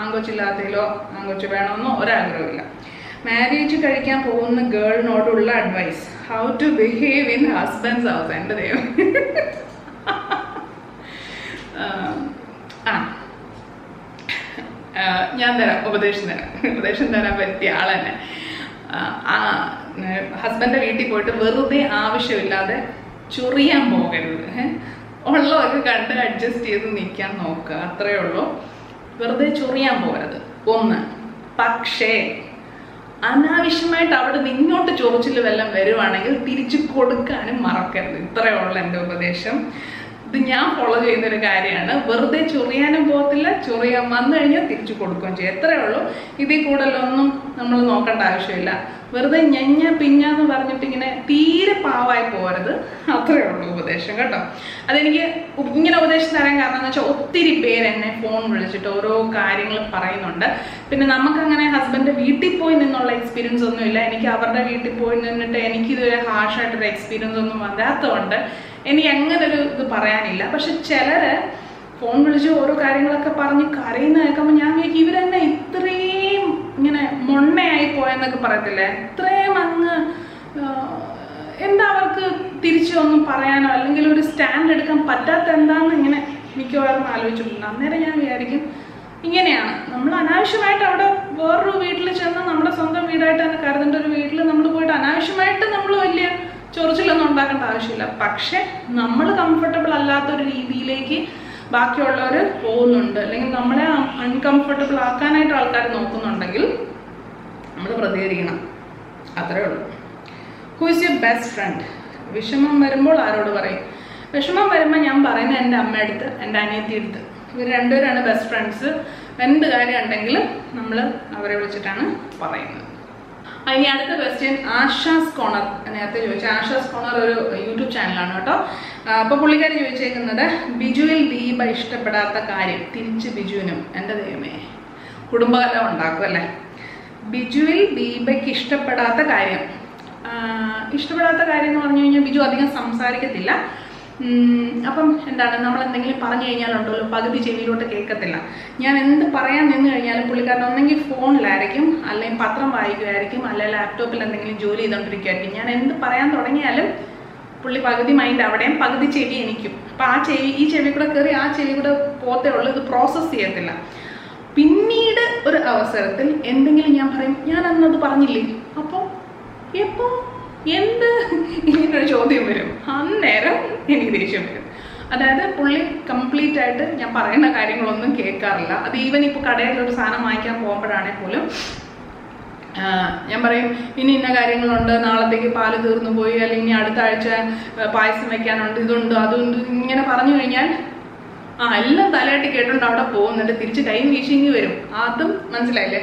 ആൺകൊച്ചില്ലാത്തതിലോ ആൺകൊച്ച് വേണമെന്നോ ഒരാഗ്രഹമില്ല. മാരേജ് കഴിക്കാൻ പോകുന്ന ഗേളിനോടുള്ള advice, how to behave in husband's house. എൻ്റെ ദൈവം, ഞാൻ ഉപദേശം തരാൻ പറ്റിയ ആളെന്നെ. ഹസ്ബൻഡിന്റെ വീട്ടിൽ പോയിട്ട് വെറുതെ ആവശ്യമില്ലാതെ ചൊറിയാൻ പോകരുത്. ഉള്ളതൊക്കെ കണ്ട് അഡ്ജസ്റ്റ് ചെയ്ത് നിൽക്കാൻ നോക്കുക, അത്രയേ ഉള്ളൂ. വെറുതെ ചൊറിയാൻ പോകരുത്. ഒന്ന്. പക്ഷേ അനാവശ്യമായിട്ട് അവിടെ നിന്നോട്ട് ചൊറിച്ചിൽ വല്ലതും വരുവാണെങ്കിൽ തിരിച്ചു കൊടുക്കാനും മറക്കരുത്. ഇത്രയേ ഉള്ളൂ എൻ്റെ ഉപദേശം. ഇത് ഞാൻ ഫോളോ ചെയ്യുന്നൊരു കാര്യമാണ്. വെറുതെ ചൊറിയാനും പോകത്തില്ല, ചൊറിയാൻ വന്നു കഴിഞ്ഞാൽ തിരിച്ചു കൊടുക്കുകയും ചെയ്യും. എത്രയേ ഉള്ളൂ. ഇതിൽ കൂടുതലൊന്നും നമ്മൾ നോക്കേണ്ട ആവശ്യമില്ല. വെറുതെ പിഞ്ഞാന്ന് പറഞ്ഞിട്ട് ഇങ്ങനെ തീരെ പാവായി പോകരുത്. അത്രയേ ഉള്ളൂ ഉപദേശം കേട്ടോ. അതെനിക്ക് ഇങ്ങനെ ഉപദേശം തരാൻ കാരണം എന്ന് വെച്ചാൽ ഒത്തിരി പേര് എന്നെ ഫോൺ വിളിച്ചിട്ട് ഓരോ കാര്യങ്ങൾ പറയുന്നുണ്ട്. പിന്നെ നമുക്കങ്ങനെ ഹസ്ബൻഡ് വീട്ടിൽ പോയി നിന്നുള്ള എക്സ്പീരിയൻസ് ഒന്നുമില്ല. എനിക്ക് അവരുടെ വീട്ടിൽ പോയി നിന്നിട്ട് എനിക്കിതുവരെ ഹാർഷായിട്ടൊരു എക്സ്പീരിയൻസ് ഒന്നും വരാത്തതുകൊണ്ട് എനിക്ക് അങ്ങനെ ഒരു ഇത് പറയാനില്ല. പക്ഷെ ചിലര് ഫോൺ വിളിച്ച് ഓരോ കാര്യങ്ങളൊക്കെ പറഞ്ഞ് കരയുന്ന കേൾക്കുമ്പോൾ ഞാൻ വിചാരിക്കും ഇവരെന്നെ ഇത്രയും ഇങ്ങനെ മൊണ്ണയായി പോയെന്നൊക്കെ പറയത്തില്ലേ, ഇത്രയും അങ്ങ് എന്താ അവർക്ക് തിരിച്ചൊന്നും പറയാനോ അല്ലെങ്കിൽ ഒരു സ്റ്റാൻഡ് എടുക്കാൻ പറ്റാത്ത എന്താണെന്ന് ഇങ്ങനെ മിക്കവാറും ആലോചിച്ചിട്ടുണ്ട്. അന്നേരം ഞാൻ വിചാരിക്കും ഇങ്ങനെയാണ് നമ്മൾ അനാവശ്യമായിട്ട് അവിടെ വേറൊരു വീട്ടിൽ ചെന്ന് നമ്മുടെ സ്വന്തം വീടായിട്ട് തന്നെ കരുതേണ്ട ഒരു വീട്ടിൽ നമ്മൾ പോയിട്ട് അനാവശ്യമായിട്ട് നമ്മൾ വലിയ ചൊറിച്ചിലൊന്നും ഉണ്ടാക്കേണ്ട ആവശ്യമില്ല. പക്ഷെ നമ്മൾ കംഫർട്ടബിൾ അല്ലാത്തൊരു രീതിയിലേക്ക് ബാക്കിയുള്ളവർ പോകുന്നുണ്ട്, അല്ലെങ്കിൽ നമ്മളെ അൺകംഫർട്ടബിൾ ആക്കാനായിട്ട് ആൾക്കാർ നോക്കുന്നുണ്ടെങ്കിൽ നമ്മൾ പ്രതികരിക്കണം. അത്രേ ഉള്ളൂ. Who is your best friend? വിഷമം വരുമ്പോൾ ആരോട് പറയും? വിഷമം വരുമ്പോൾ ഞാൻ പറയുന്നത് എൻ്റെ അമ്മയടുത്ത്, എൻ്റെ അനിയത്തിയടുത്ത്. ഇവർ രണ്ടുപേരാണ് ബെസ്റ്റ് ഫ്രണ്ട്സ്. എന്ത് കാര്യം ഉണ്ടെങ്കിലും നമ്മൾ അവരെ വിളിച്ചിട്ടാണ് പറയുന്നത്. ഇനി അടുത്ത ക്വസ്റ്റ്യൻ ആശാസ് കോർണർ. നേരത്തെ ചോദിച്ച ആശാസ് കോർണർ ഒരു യൂട്യൂബ് ചാനലാണ് കേട്ടോ. അപ്പോൾ പുള്ളിക്കാരി ചോദിച്ചേക്കുന്നത് ബിജുവിൽ ദീപ ഇഷ്ടപ്പെടാത്ത കാര്യം. തിരിച്ച് ബിജുവിനും എൻ്റെ ദൈവമേ കുടുംബകലം ഉണ്ടാക്കും അല്ലേ. ബിജുവിൽ ദീപയ്ക്ക് ഇഷ്ടപ്പെടാത്ത കാര്യം എന്ന് പറഞ്ഞു കഴിഞ്ഞാൽ ബിജു അധികം സംസാരിക്കത്തില്ല. അപ്പം എന്താണ്, നമ്മൾ എന്തെങ്കിലും പറഞ്ഞു കഴിഞ്ഞാലുണ്ടല്ലോ പകുതി ചെവിയിലോട്ട് കേൾക്കത്തില്ല. ഞാൻ എന്ത് പറയാൻ നിന്ന് കഴിഞ്ഞാലും പുള്ളിക്കാരൻ ഒന്നെങ്കിൽ ഫോണിലായിരിക്കും, അല്ലെങ്കിൽ പത്രം വായിക്കുമായിരിക്കും, അല്ലെങ്കിൽ ലാപ്ടോപ്പിൽ എന്തെങ്കിലും ജോലി ചെയ്തുകൊണ്ടിരിക്കുമായിരിക്കും. ഞാൻ എന്ത് പറയാൻ തുടങ്ങിയാലും പുള്ളി പകുതി മൈൻഡ് അവിടെയും പകുതി ചെവി എനിക്കും. അപ്പം ഈ ചെവി കൂടെ കയറി ആ ചെവി കൂടെ പോത്തേ ഉള്ളൂ, ഇത് പ്രോസസ്സ് ചെയ്യത്തില്ല. പിന്നീട് ഒരു അവസരത്തിൽ എന്തെങ്കിലും ഞാൻ പറയും, ഞാൻ അന്നത് പറഞ്ഞില്ലേ, അപ്പോൾ എപ്പോൾ എന്ത് ഇങ്ങനൊരു ചോദ്യം വരും. അന്നേരം എനിക്ക് ദേഷ്യം വരും. അതായത് പുള്ളി കംപ്ലീറ്റ് ആയിട്ട് ഞാൻ പറയുന്ന കാര്യങ്ങളൊന്നും കേൾക്കാറില്ല. അത് ഈവൻ ഇപ്പോൾ കടയിലൊരു സാധനം വാങ്ങിക്കാൻ പോകുമ്പോഴാണെങ്കിൽ പോലും ഞാൻ പറയും ഇനി ഇന്ന കാര്യങ്ങളുണ്ട്, നാളത്തേക്ക് പാല് തീർന്നു പോയി, അല്ലെങ്കിൽ ഇനി അടുത്ത ആഴ്ച പായസം വെക്കാനുണ്ട്, ഇതുണ്ട് അതുണ്ട്, ഇങ്ങനെ പറഞ്ഞു കഴിഞ്ഞാൽ എല്ലാം തലയാട്ടി കേട്ടോണ്ട് അവിടെ പോകുന്നുണ്ട്, തിരിച്ച് കൈ വീശിങ്ങി വരും. അതും മനസ്സിലായില്ലേ,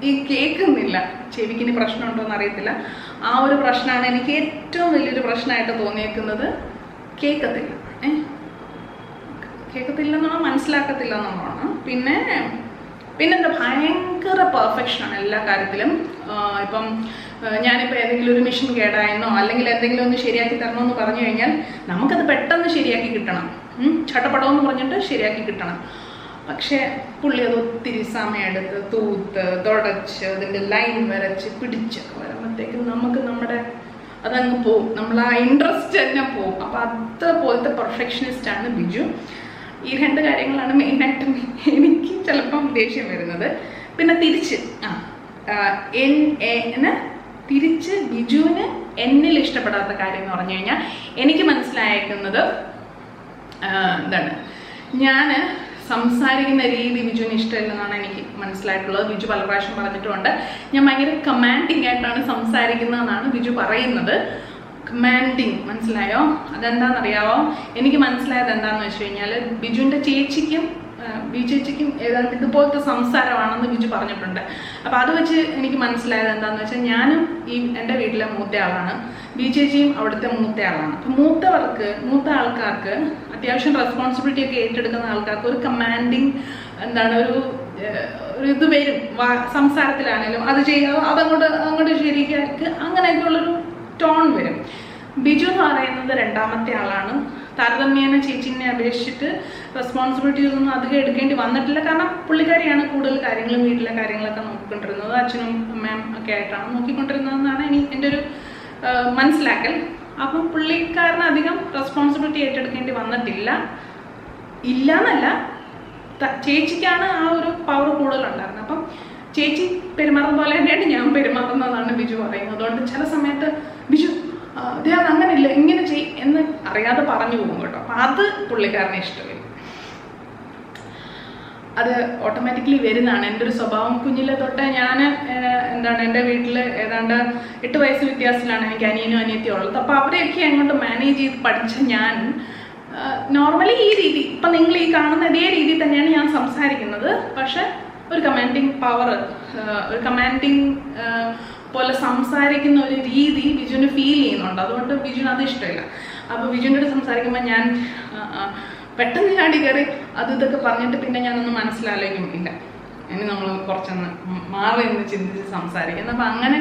ഈ കേൾക്കുന്നില്ല. ചെവിക്കിന് പ്രശ്നമുണ്ടോ എന്ന് അറിയത്തില്ല. ആ ഒരു പ്രശ്നമാണ് എനിക്ക് ഏറ്റവും വലിയൊരു പ്രശ്നമായിട്ട് തോന്നിയേക്കുന്നത്. കേൾക്കത്തില്ല എന്നുള്ളത് മനസ്സിലാക്കത്തില്ല എന്നുള്ളതാണ്. പിന്നെന്താ, ഭയങ്കര പെർഫെക്ഷനാണ് എല്ലാ കാര്യത്തിലും. ഇപ്പം ഞാനിപ്പോൾ ഏതെങ്കിലും ഒരു മെഷീൻ കേടായെന്നോ അല്ലെങ്കിൽ എന്തെങ്കിലും ഒന്ന് ശരിയാക്കി തരണമെന്ന് പറഞ്ഞു കഴിഞ്ഞാൽ നമുക്കത് പെട്ടെന്ന് ശരിയാക്കി കിട്ടണം, ചട്ടപ്പടമെന്ന് പറഞ്ഞിട്ട് ശരിയാക്കി കിട്ടണം. പക്ഷേ പുള്ളി അത് ഒത്തിരി സമയമെടുത്ത് തൂത്ത് തുടച്ച് അതിൻ്റെ ലൈൻ വരച്ച് പിടിച്ചൊക്കെ വരുമ്പോഴത്തേക്കും നമുക്ക് അതങ്ങ് പോവും, നമ്മൾ ആ ഇൻട്രസ്റ്റ് തന്നെ പോവും. അപ്പോൾ അതുപോലത്തെ പെർഫെക്ഷനിസ്റ്റാണ് ബിജു. ഈ രണ്ട് കാര്യങ്ങളാണ് മെയിനായിട്ടും എനിക്ക് ചിലപ്പം ദേഷ്യം വരുന്നത്. പിന്നെ തിരിച്ച് ബിജുവിന് എന്നിൽ ഇഷ്ടപ്പെടാത്ത കാര്യം എന്ന് പറഞ്ഞു കഴിഞ്ഞാൽ എനിക്ക് മനസ്സിലായേക്കുന്നത് എന്താണ്, ഞാൻ സംസാരിക്കുന്ന രീതി ബിജുവിന് ഇഷ്ടമില്ലെന്നാണ് എനിക്ക് മനസ്സിലായിട്ടുള്ളത്. ബിജു പല പ്രാവശ്യം പറഞ്ഞിട്ടുമുണ്ട് ഞാൻ ഭയങ്കര കമാൻഡിങ് ആയിട്ടാണ് സംസാരിക്കുന്നതെന്നാണ് ബിജു പറയുന്നത്. കമാൻഡിങ് മനസ്സിലായോ? അതെന്താണെന്നറിയാവോ? എനിക്ക് മനസ്സിലായത് എന്താണെന്ന് വെച്ച് കഴിഞ്ഞാൽ ബിജുവിൻ്റെ ചേച്ചിക്കും ഏതാണ്ട് ഇതുപോലത്തെ സംസാരമാണെന്ന് ബിജു പറഞ്ഞിട്ടുണ്ട്. അപ്പോൾ അത് വെച്ച് എനിക്ക് മനസ്സിലായത് എന്താണെന്ന് വെച്ചാൽ ഞാനും എൻ്റെ വീട്ടിലെ മൂത്തയാളാണ്, ചേച്ചിയും അവിടുത്തെ മൂത്തയാളാണ്. അപ്പം മൂത്ത ആൾക്കാർക്ക് അത്യാവശ്യം റെസ്പോൺസിബിലിറ്റി ഒക്കെ ഏറ്റെടുക്കുന്ന ആൾക്കാർക്ക് ഒരു കമാൻഡിങ് ഒരു ഇത് വരും സംസാരത്തിലാണേലും. അത് ചെയ്യാമോ, അങ്ങോട്ട് ശരിയാക്കി അങ്ങനെയൊക്കെയുള്ളൊരു ടോൺ വരും. ബിജു എന്ന് പറയുന്നത് രണ്ടാമത്തെ ആളാണ്. താരതമ്യേന ചേച്ചിനെ അപേക്ഷിച്ചിട്ട് റെസ്പോൺസിബിലിറ്റീസ് ഒന്നും അധികം എടുക്കേണ്ടി വന്നിട്ടില്ല. കാരണം പുള്ളിക്കാരിയാണ് കൂടുതൽ കാര്യങ്ങളും വീട്ടിലെ കാര്യങ്ങളൊക്കെ നോക്കിക്കൊണ്ടിരുന്നത്. അച്ഛനും അമ്മയും ഒക്കെ ആയിട്ടാണ് നോക്കിക്കൊണ്ടിരുന്നതെന്നാണ് എൻ്റെ ഒരു മനസ്സിലാക്കൽ. അപ്പം പുള്ളിക്കാരന് അധികം റെസ്പോൺസിബിലിറ്റി ഏറ്റെടുക്കേണ്ടി വന്നിട്ടില്ല. ഇല്ലയെന്നല്ല, ചേച്ചിക്കാണ് ആ ഒരു പവർ കൂടുതലുണ്ടായിരുന്നത്. അപ്പം ചേച്ചി പെരുമാറുന്ന പോലെ തന്നെയാണ് ഞാൻ പെരുമാറുന്നതാണ് ബിജു പറയുന്നത്. അതുകൊണ്ട് ചില സമയത്ത് ബിജു അദ്ദേഹം അങ്ങനെയില്ല ഇങ്ങനെ എന്ന് അറിയാതെ പറഞ്ഞു പോകും കേട്ടോ. അപ്പം അത് പുള്ളിക്കാരനെ ഇഷ്ടമില്ല. അത് ഓട്ടോമാറ്റിക്കലി വരുന്നതാണ്. എൻ്റെ ഒരു സ്വഭാവം. കുഞ്ഞിലെ തൊട്ട് ഞാൻ എൻ്റെ വീട്ടിൽ ഏതാണ്ട് 8 വയസ്സ് വ്യത്യാസത്തിലാണ് എനിക്ക് അനിയനും അനിയത്തിയും ഉള്ളത്. അപ്പോൾ അവരെയൊക്കെ അങ്ങോട്ട് മാനേജ് ചെയ്ത് പഠിച്ച ഞാൻ നോർമലി ഈ രീതി ഇപ്പം നിങ്ങൾ ഈ കാണുന്ന ഇതേ രീതിയിൽ തന്നെയാണ് ഞാൻ സംസാരിക്കുന്നത്. പക്ഷെ ഒരു കമാൻഡിങ് പവർ, ഒരു കമാൻഡിങ് പോലെ സംസാരിക്കുന്ന ഒരു രീതി ബിജുവിന് ഫീൽ ചെയ്യുന്നുണ്ട്. അതുകൊണ്ട് ബിജുവിന് അത് ഇഷ്ടമില്ല. അപ്പോൾ ബിജുവിൻ്റെ അടുത്ത് സംസാരിക്കുമ്പോൾ ഞാൻ പെട്ടെന്ന് ചാടി കയറി ഇതൊക്കെ പറഞ്ഞിട്ട് പിന്നെ ഞാനൊന്നും മനസ്സിലാലേക്കും ഇല്ല, ഇനി നമ്മൾ കുറച്ചൊന്ന് മാറി എന്ന് ചിന്തിച്ച് സംസാരിക്കുന്നത്. അപ്പം അങ്ങനെ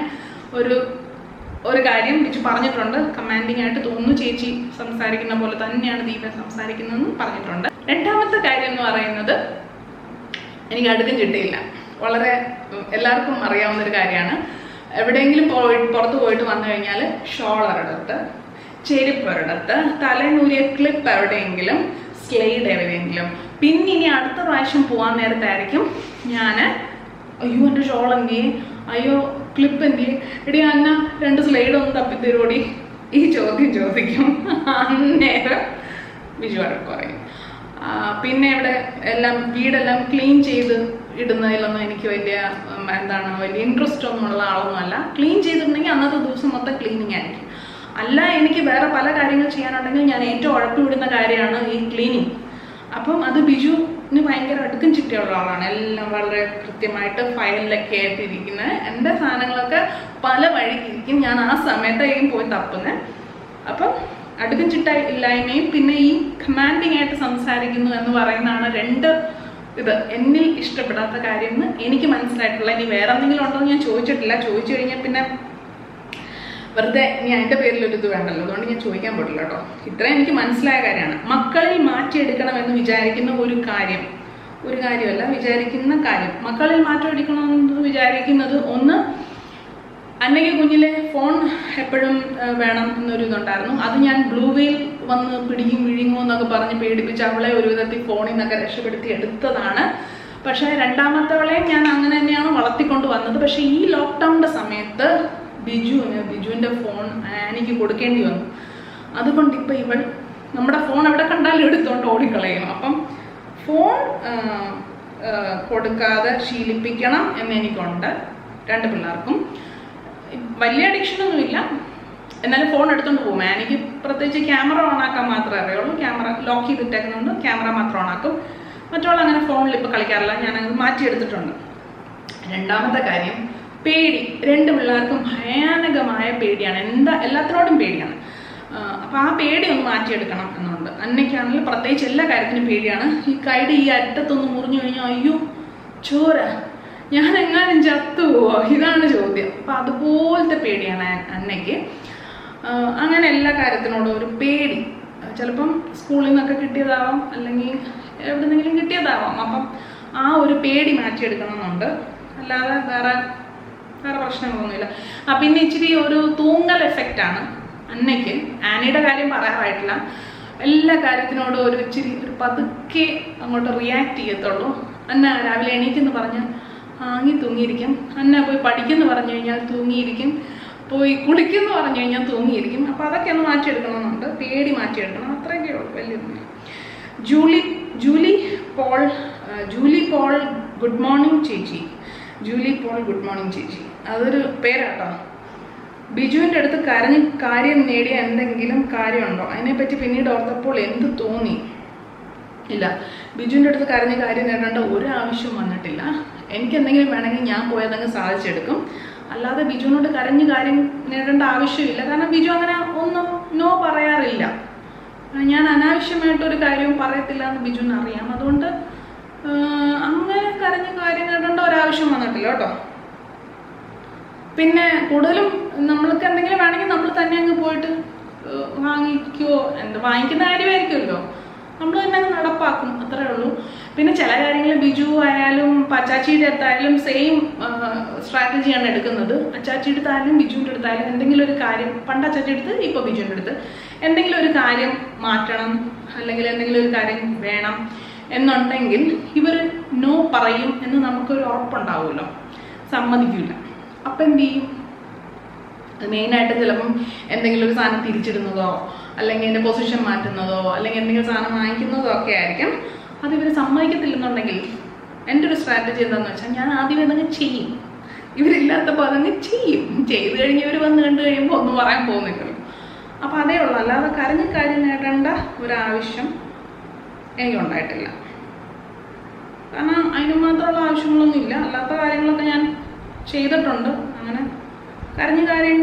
ഒരു കാര്യം ബിജു പറഞ്ഞിട്ടുണ്ട്. കമാൻഡിങ് ആയിട്ട് തോന്നുന്നു ചേച്ചി സംസാരിക്കുന്ന പോലെ തന്നെയാണ് ദീപ സംസാരിക്കുന്നതെന്ന് പറഞ്ഞിട്ടുണ്ട്. രണ്ടാമത്തെ കാര്യം എന്ന് പറയുന്നത് എനിക്ക് അടുക്കും ചിട്ടയില്ല. വളരെ എല്ലാവർക്കും അറിയാവുന്നൊരു കാര്യമാണ്. എവിടെയെങ്കിലും പുറത്ത് പോയിട്ട് വന്നു കഴിഞ്ഞാൽ ഷോൾ ഒരിടത്ത്, ചെരുപ്പ് ഒരിടത്ത്, തലേനൂരിയ ക്ലിപ്പ് എവിടെയെങ്കിലും, സ്ലൈഡ് എവിടെയെങ്കിലും. പിന്നെ ഇനി അടുത്ത പ്രാവശ്യം പോകാൻ നേരത്തായിരിക്കും ഞാൻ അയ്യോ എൻ്റെ ഷോൾ എന്തിയെ, അയ്യോ ക്ലിപ്പ് എന്തിയെ, എടി അന്ന 2 സ്ലൈഡ് ഒന്ന് തപ്പിത്തരുമോടി, ഈ ചോദ്യം ചോദിക്കും. അന്നേരം ബിജു വഴക്ക് പറയും. പിന്നെ ഇവിടെ വീടെല്ലാം ക്ലീൻ ചെയ്ത് ഇടുന്നതിലൊന്നും എനിക്ക് വലിയ ഇൻട്രസ്റ്റ് ഒന്നുമുള്ള ആളൊന്നുമല്ല. ക്ലീൻ ചെയ്തിട്ടുണ്ടെങ്കിൽ അന്നത്തെ ദിവസം മൊത്തം ക്ലീനിങ് ആയിരിക്കും. അല്ല, എനിക്ക് വേറെ പല കാര്യങ്ങൾ ചെയ്യാനുണ്ടെങ്കിൽ ഞാൻ ഏറ്റവും ഉഴപ്പിവിടുന്ന കാര്യമാണ് ഈ ക്ലീനിങ്. അപ്പം അത് ബിജുവിന് ഭയങ്കര അടുക്കും ചിട്ടയുള്ള ആളാണ്. എല്ലാം വളരെ കൃത്യമായിട്ട് ഫയലിലൊക്കെ ആയിട്ടിരിക്കുന്നത്. എൻ്റെ സാധനങ്ങളൊക്കെ പല വഴിക്കിരിക്കും. ഞാൻ ആ സമയത്തായിരിക്കും പോയി തപ്പുന്നത്. അപ്പം അടുക്കും ചിട്ട ഇല്ലായ്മയും പിന്നെ ഈ കമാൻഡിങ് ആയിട്ട് സംസാരിക്കുന്നു എന്ന് പറയുന്നതാണ് 2 എന്നിൽ ഇഷ്ടപ്പെടാത്ത കാര്യം എന്ന് എനിക്ക് മനസ്സിലായിട്ടുള്ള. ഇനി വേറെ എന്തെങ്കിലും ഉണ്ടോ എന്ന് ഞാൻ ചോദിച്ചിട്ടില്ല. ചോദിച്ചു കഴിഞ്ഞാൽ പിന്നെ വെറുതെ ഇനി അതിൻ്റെ പേരിലൊരിത് വേണ്ടല്ലോ. അതുകൊണ്ട് ഞാൻ ചോദിക്കാൻ പറ്റില്ല കേട്ടോ. ഇത്രയും എനിക്ക് മനസ്സിലായ കാര്യമാണ്. മക്കളിൽ മാറ്റിയെടുക്കണമെന്ന് വിചാരിക്കുന്ന ഒരു കാര്യമല്ല, വിചാരിക്കുന്ന കാര്യം. മക്കളിൽ മാറ്റം എടുക്കണമെന്ന് വിചാരിക്കുന്നത് ഒന്ന്, അന്നയ്ക്ക് കുഞ്ഞിലെ ഫോൺ എപ്പോഴും വേണം എന്നൊരു ഇതുണ്ടായിരുന്നു. അത് ഞാൻ ബ്ലൂ വെയിൽ വന്ന് പിടിക്കും വിഴുങ്ങും എന്നൊക്കെ പറഞ്ഞ് പേടിപ്പിച്ച് അവളെ ഒരു വിധത്തിൽ ഫോണിൽ നിന്നൊക്കെ രക്ഷപ്പെടുത്തി എടുത്തതാണ്. പക്ഷേ രണ്ടാമത്തവളെ ഞാൻ അങ്ങനെ തന്നെയാണ് വളർത്തിക്കൊണ്ട് വന്നത്. പക്ഷേ ഈ ലോക്ക്ഡൗണിൻ്റെ സമയത്ത് ബിജുവിൻ്റെ ഫോൺ എനിക്ക് കൊടുക്കേണ്ടി വന്നു. അതുകൊണ്ട് ഇപ്പം നമ്മുടെ ഫോൺ എവിടെ കണ്ടാലും എടുത്തുകൊണ്ട് ഓടിക്കളയും. അപ്പം ഫോൺ കൊടുക്കാതെ ശീലിപ്പിക്കണം എന്നെനിക്കുണ്ട്. 2 പിള്ളേർക്കും. വലിയ അഡിക്ഷനൊന്നുമില്ല, എന്നാലും ഫോൺ എടുത്തുകൊണ്ട് പോകും. എനിക്ക് പ്രത്യേകിച്ച് ക്യാമറ ഓണാക്കാൻ മാത്രമേ അറിയുള്ളൂ. ക്യാമറ ലോക്ക് ചെയ്തിട്ടേക്കുന്നുണ്ട്, ക്യാമറ മാത്രം ഓണാക്കും. മറ്റുള്ള അങ്ങനെ ഫോണിൽ ഇപ്പോൾ കളിക്കാറില്ല. ഞാനത് മാറ്റിയെടുത്തിട്ടുണ്ട്. രണ്ടാമത്തെ കാര്യം, പേടി. 2 പിള്ളേർക്കും ഭയാനകമായ പേടിയാണ്. എല്ലാത്തിനോടും പേടിയാണ്. അപ്പോൾ ആ പേടി ഒന്ന് മാറ്റിയെടുക്കണം എന്നുണ്ട്. അന്നയ്ക്കാണെങ്കിൽ പ്രത്യേകിച്ച് എല്ലാ കാര്യത്തിനും പേടിയാണ്. ഈ കൈയുടെ ഈ അറ്റത്തൊന്ന് മുറിഞ്ഞു കഴിഞ്ഞാൽ അയ്യോ ചോര, ഞാൻ എങ്ങാനും ചത്തുപോവോ, ഇതാണ് ചോദ്യം. അപ്പം അതുപോലത്തെ പേടിയാണ് അന്നയ്ക്ക്. അങ്ങനെ എല്ലാ കാര്യത്തിനോടും ഒരു പേടി. ചിലപ്പം സ്കൂളിൽ നിന്നൊക്കെ കിട്ടിയതാവാം, അല്ലെങ്കിൽ എവിടെന്നെങ്കിലും കിട്ടിയതാവാം. അപ്പം ആ ഒരു പേടി മാറ്റിയെടുക്കണമെന്നുണ്ട്. അല്ലാതെ വേറെ പ്രശ്നങ്ങളൊന്നുമില്ല. പിന്നെ ഇച്ചിരി ഒരു തൂങ്ങൽ എഫക്റ്റാണ് അന്നയ്ക്ക്. ആനയുടെ കാര്യം പറയാറായിട്ടില്ല. എല്ലാ കാര്യത്തിനോടും ഇച്ചിരി പതുക്കെ അങ്ങോട്ട് റിയാക്ട് ചെയ്യത്തുള്ളൂ. അന്ന രാവിലെ എണീക്കെന്ന് പറഞ്ഞാൽ തൂങ്ങിയിരിക്കും. അന്ന പോയി പഠിക്കുമെന്ന് പറഞ്ഞു കഴിഞ്ഞാൽ തൂങ്ങിയിരിക്കും. പോയി കുളിക്കുമെന്ന് പറഞ്ഞു കഴിഞ്ഞാൽ തൂങ്ങിയിരിക്കും. അപ്പോൾ അതൊക്കെ ഒന്ന് മാറ്റിയെടുക്കണമെന്നുണ്ട്. പേടി മാറ്റിയെടുക്കണം. അത്രയൊക്കെ ഉള്ളൂ, വലിയൊന്നും. Julie Paul, Julie Paul good morning ചേച്ചി. ജൂലി പോൾ ഗുഡ് മോർണിംഗ് ചേച്ചി, അതൊരു പേരാട്ടോ. ബിജുവിൻ്റെ അടുത്ത് കരഞ്ഞ് കാര്യം നേടിയ എന്തെങ്കിലും കാര്യമുണ്ടോ? അതിനെപ്പറ്റി പിന്നീട് ഓർത്തപ്പോൾ എന്ത് തോന്നി? ഇല്ല, ബിജുവിൻ്റെ അടുത്ത് കരഞ്ഞ് കാര്യം നേടേണ്ട ഒരു ആവശ്യവും വന്നിട്ടില്ല. എനിക്ക് എന്തെങ്കിലും വേണമെങ്കിൽ ഞാൻ പോയതങ്ങ് സാധിച്ചെടുക്കും. അല്ലാതെ ബിജുവിനോട് കരഞ്ഞ് കാര്യം നേടേണ്ട ആവശ്യമില്ല. കാരണം ബിജു അങ്ങനെ ഒന്നും നോ പറയാറില്ല. ഞാൻ അനാവശ്യമായിട്ടൊരു കാര്യവും പറയത്തില്ല എന്ന് ബിജുവിന് അറിയാം. അതുകൊണ്ട് അങ്ങനെ കരഞ്ഞ് കാര്യം നേടേണ്ട ഒരാവശ്യം വന്നിട്ടില്ല കേട്ടോ. പിന്നെ കൂടുതലും നമ്മൾക്ക് എന്തെങ്കിലും വേണമെങ്കിൽ നമ്മൾ തന്നെ അങ്ങ് പോയിട്ട് വാങ്ങിക്കുമോ, വാങ്ങിക്കുന്ന കാര്യമായിരിക്കുമല്ലോ, നമ്മൾ തന്നെ അങ്ങ് നടപ്പാക്കും, അത്രേ ഉള്ളൂ. പിന്നെ ചില കാര്യങ്ങൾ ബിജു ആയാലും അച്ചാച്ചിയുടെ അടുത്തായാലും സെയിം സ്ട്രാറ്റജിയാണ് എടുക്കുന്നത്. അച്ചാച്ചിയുടെ അടുത്തായാലും ബിജുവിൻ്റെ അടുത്തായാലും എന്തെങ്കിലും ഒരു കാര്യം, പണ്ട് അച്ചാച്ചി എടുത്ത് ഇപ്പോൾ ബിജുവിൻ്റെ അടുത്ത് എന്തെങ്കിലും ഒരു കാര്യം മാറ്റണം അല്ലെങ്കിൽ എന്തെങ്കിലും ഒരു കാര്യം വേണം എന്നുണ്ടെങ്കിൽ ഇവർ നോ പറയും എന്ന് നമുക്കൊരു ഉറപ്പുണ്ടാവുമല്ലോ, സമ്മതിക്കില്ല. അപ്പം എന്ത് ചെയ്യും? മെയിനായിട്ട് ചിലപ്പം എന്തെങ്കിലും ഒരു സാധനം തിരിച്ചിടുന്നതോ അല്ലെങ്കിൽ എൻ്റെ പൊസിഷൻ മാറ്റുന്നതോ അല്ലെങ്കിൽ എന്തെങ്കിലും സാധനം വാങ്ങിക്കുന്നതോ ഒക്കെ ആയിരിക്കും. അത് ഇവർ സമ്മതിക്കത്തില്ലെന്നുണ്ടെങ്കിൽ എൻ്റെ ഒരു സ്ട്രാറ്റജി എന്താണെന്ന് വെച്ചാൽ ഞാൻ ആദ്യം അതങ്ങ് ചെയ്യും. ഇവരില്ലാത്തപ്പോൾ അതങ്ങ് ചെയ്യും. ചെയ്ത് കഴിഞ്ഞ് ഇവർ വന്ന് കണ്ടു കഴിയുമ്പോൾ ഒന്നും പറയാൻ പോകുന്നില്ലല്ലോ. അപ്പോൾ അതേ ഉള്ളൂ. അല്ലാതെ കരഞ്ഞ് കാര്യം നേടേണ്ട ഒരാവശ്യം എനിക്കുണ്ടായിട്ടില്ല. കാരണം അതിന് മാത്രമുള്ള ആവശ്യങ്ങളൊന്നും ഇല്ല. അല്ലാത്ത കാര്യങ്ങളൊക്കെ ഞാൻ ചെയ്തിട്ടുണ്ട്. അങ്ങനെ കരഞ്ഞ് കാര്യം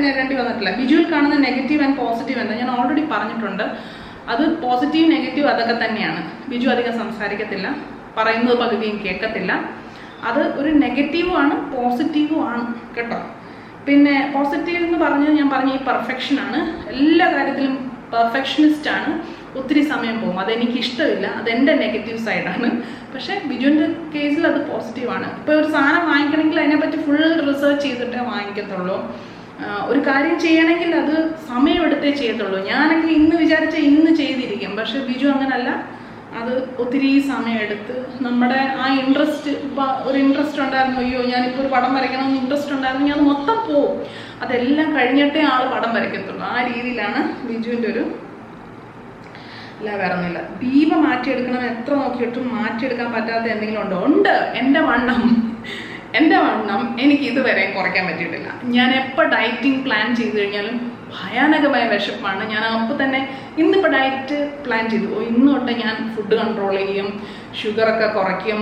നേടേണ്ടി വന്നിട്ടില്ല. ബിജുവിൽ കാണുന്ന നെഗറ്റീവ് ആൻഡ് പോസിറ്റീവ് എന്താ ഞാൻ ഓൾറെഡി പറഞ്ഞിട്ടുണ്ട്. അത് പോസിറ്റീവ് നെഗറ്റീവ് അതൊക്കെ തന്നെയാണ്. ബിജു അധികം സംസാരിക്കത്തില്ല, പറയുന്നത് പകുതിയും കേൾക്കത്തില്ല. അത് ഒരു നെഗറ്റീവും ആണ് പോസിറ്റീവും ആണ് കേട്ടോ. പിന്നെ പോസിറ്റീവ് എന്ന് പറഞ്ഞാൽ ഞാൻ പറഞ്ഞ ഈ പെർഫെക്ഷനാണ്. എല്ലാ കാര്യത്തിലും പെർഫെക്ഷനിസ്റ്റാണ്. ഒത്തിരി സമയം പോകും, അതെനിക്ക് ഇഷ്ടമില്ല, അതെൻ്റെ നെഗറ്റീവ് സൈഡാണ്. പക്ഷേ ബിജുവിൻ്റെ കേസിൽ അത് പോസിറ്റീവാണ്. ഇപ്പോൾ ഒരു സാധനം വാങ്ങിക്കണമെങ്കിൽ അതിനെപ്പറ്റി ഫുൾ റിസർച്ച് ചെയ്തിട്ടേ വാങ്ങിക്കത്തുള്ളൂ. ഒരു കാര്യം ചെയ്യണമെങ്കിൽ അത് സമയമെടുത്തേ ചെയ്യത്തുള്ളൂ. ഞാനൊക്കെ ഇന്ന് വിചാരിച്ച ഇന്ന് ചെയ്തിരിക്കും. പക്ഷേ ബിജു അങ്ങനല്ല. അത് ഒത്തിരി സമയമെടുത്ത് നമ്മുടെ ആ ഇൻട്രസ്റ്റ്, ഇപ്പോൾ ഒരു ഇൻട്രസ്റ്റ് ഉണ്ടായിരുന്നു, അയ്യോ ഞാനിപ്പോൾ ഒരു പടം വരയ്ക്കണമെന്ന് ഇൻട്രസ്റ്റ് ഉണ്ടായിരുന്നു, ഞാൻ മൊത്തം പോവും. അതെല്ലാം കഴിഞ്ഞിട്ടേ ആൾ പടം വരയ്ക്കത്തുള്ളൂ. ആ രീതിയിലാണ് ബിജുവിൻ്റെ ഒരു അല്ല, വേറെ ഒന്നുമില്ല. ദീപ മാറ്റിയെടുക്കണം, എത്ര നോക്കിയിട്ടും മാറ്റിയെടുക്കാൻ പറ്റാത്ത എന്തെങ്കിലും ഉണ്ടോ? ഉണ്ട്. എൻ്റെ വണ്ണം എനിക്ക് ഇതുവരെ കുറയ്ക്കാൻ പറ്റിയിട്ടില്ല. ഞാൻ എപ്പോൾ ഡയറ്റിംഗ് പ്ലാൻ ചെയ്ത് കഴിഞ്ഞാലും ഭയാനകമായ വിശപ്പാണ്. ഞാൻ അപ്പോൾ തന്നെ ഇന്നിപ്പോൾ ഡയറ്റ് പ്ലാൻ ചെയ്തു, ഇന്ന് തൊട്ട് ഞാൻ ഫുഡ് കൺട്രോൾ ചെയ്യും, ഷുഗറൊക്കെ കുറയ്ക്കും,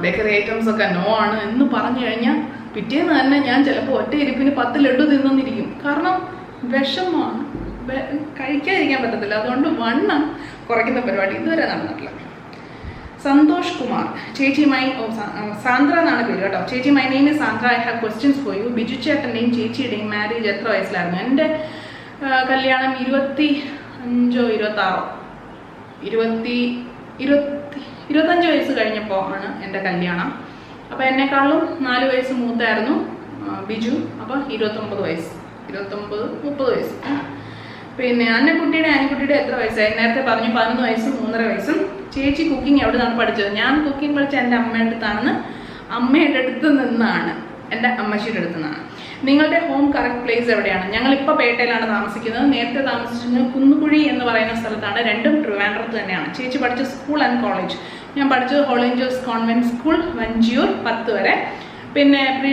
ബേക്കറി ഐറ്റംസ് ഒക്കെ നോ ആണ് എന്ന് പറഞ്ഞു കഴിഞ്ഞാൽ പിറ്റേന്ന് തന്നെ ഞാൻ ചിലപ്പോൾ ഒറ്റ ഇരിപ്പിന് 10 ലഡു തിന്നിരിക്കും. കാരണം വിഷമമാണ്, കഴിക്കാതിരിക്കാൻ പറ്റത്തില്ല. അതുകൊണ്ട് വണ്ണം കുറയ്ക്കുന്ന പരിപാടി ഇതുവരെ നടന്നിട്ടില്ല. സന്തോഷ് കുമാർ, ചേച്ചി സാന്ദ്ര എന്നാണ് പേര് കേട്ടോ. ചേച്ചി, my name is Sandra, I have questions for you. Biju ചേട്ടൻ്റെയും ചേച്ചിയുടെയും മാരേജ് എത്ര വയസ്സിലായിരുന്നു? എൻ്റെ കല്യാണം 25 വയസ്സ് കഴിഞ്ഞപ്പോൾ ആണ് എൻ്റെ കല്യാണം. അപ്പോൾ എന്നെക്കാളും 4 വയസ്സ് മൂത്തായിരുന്നു ബിജു. അപ്പോൾ 29 വയസ്സ്, 29-30 വയസ്സ്. പിന്നെ ആനിക്കുട്ടിയുടെ എത്ര വയസ്സായി? നേരത്തെ പറഞ്ഞു 11 വയസ്സും 3.5 വയസ്സും. ചേച്ചി കുക്കിംഗ് എവിടെ നിന്നാണ് പഠിച്ചത്? ഞാൻ കുക്കിംഗ് പഠിച്ച എൻ്റെ അമ്മയുടെ അടുത്ത് നിന്നാണ്, എൻ്റെ അമ്മച്ചിയുടെ അടുത്ത് നിന്നാണ്. നിങ്ങളുടെ ഹോം കറക്റ്റ് പ്ലേസ് എവിടെയാണ്? ഞങ്ങളിപ്പോൾ പേട്ടയിലാണ് താമസിക്കുന്നത്. നേരത്തെ താമസിച്ചിരുന്നത് കുന്നുകുഴി എന്ന് പറയുന്ന സ്ഥലത്താണ്. രണ്ടും ട്രിവാൻഡ്രത്ത് തന്നെയാണ്. ചേച്ചി പഠിച്ച സ്കൂൾ ആൻഡ് കോളേജ്, ഞാൻ പഠിച്ചത് Holy Angels Convent School, Vanchiyoor, 10 വരെ. പിന്നെ പ്രീ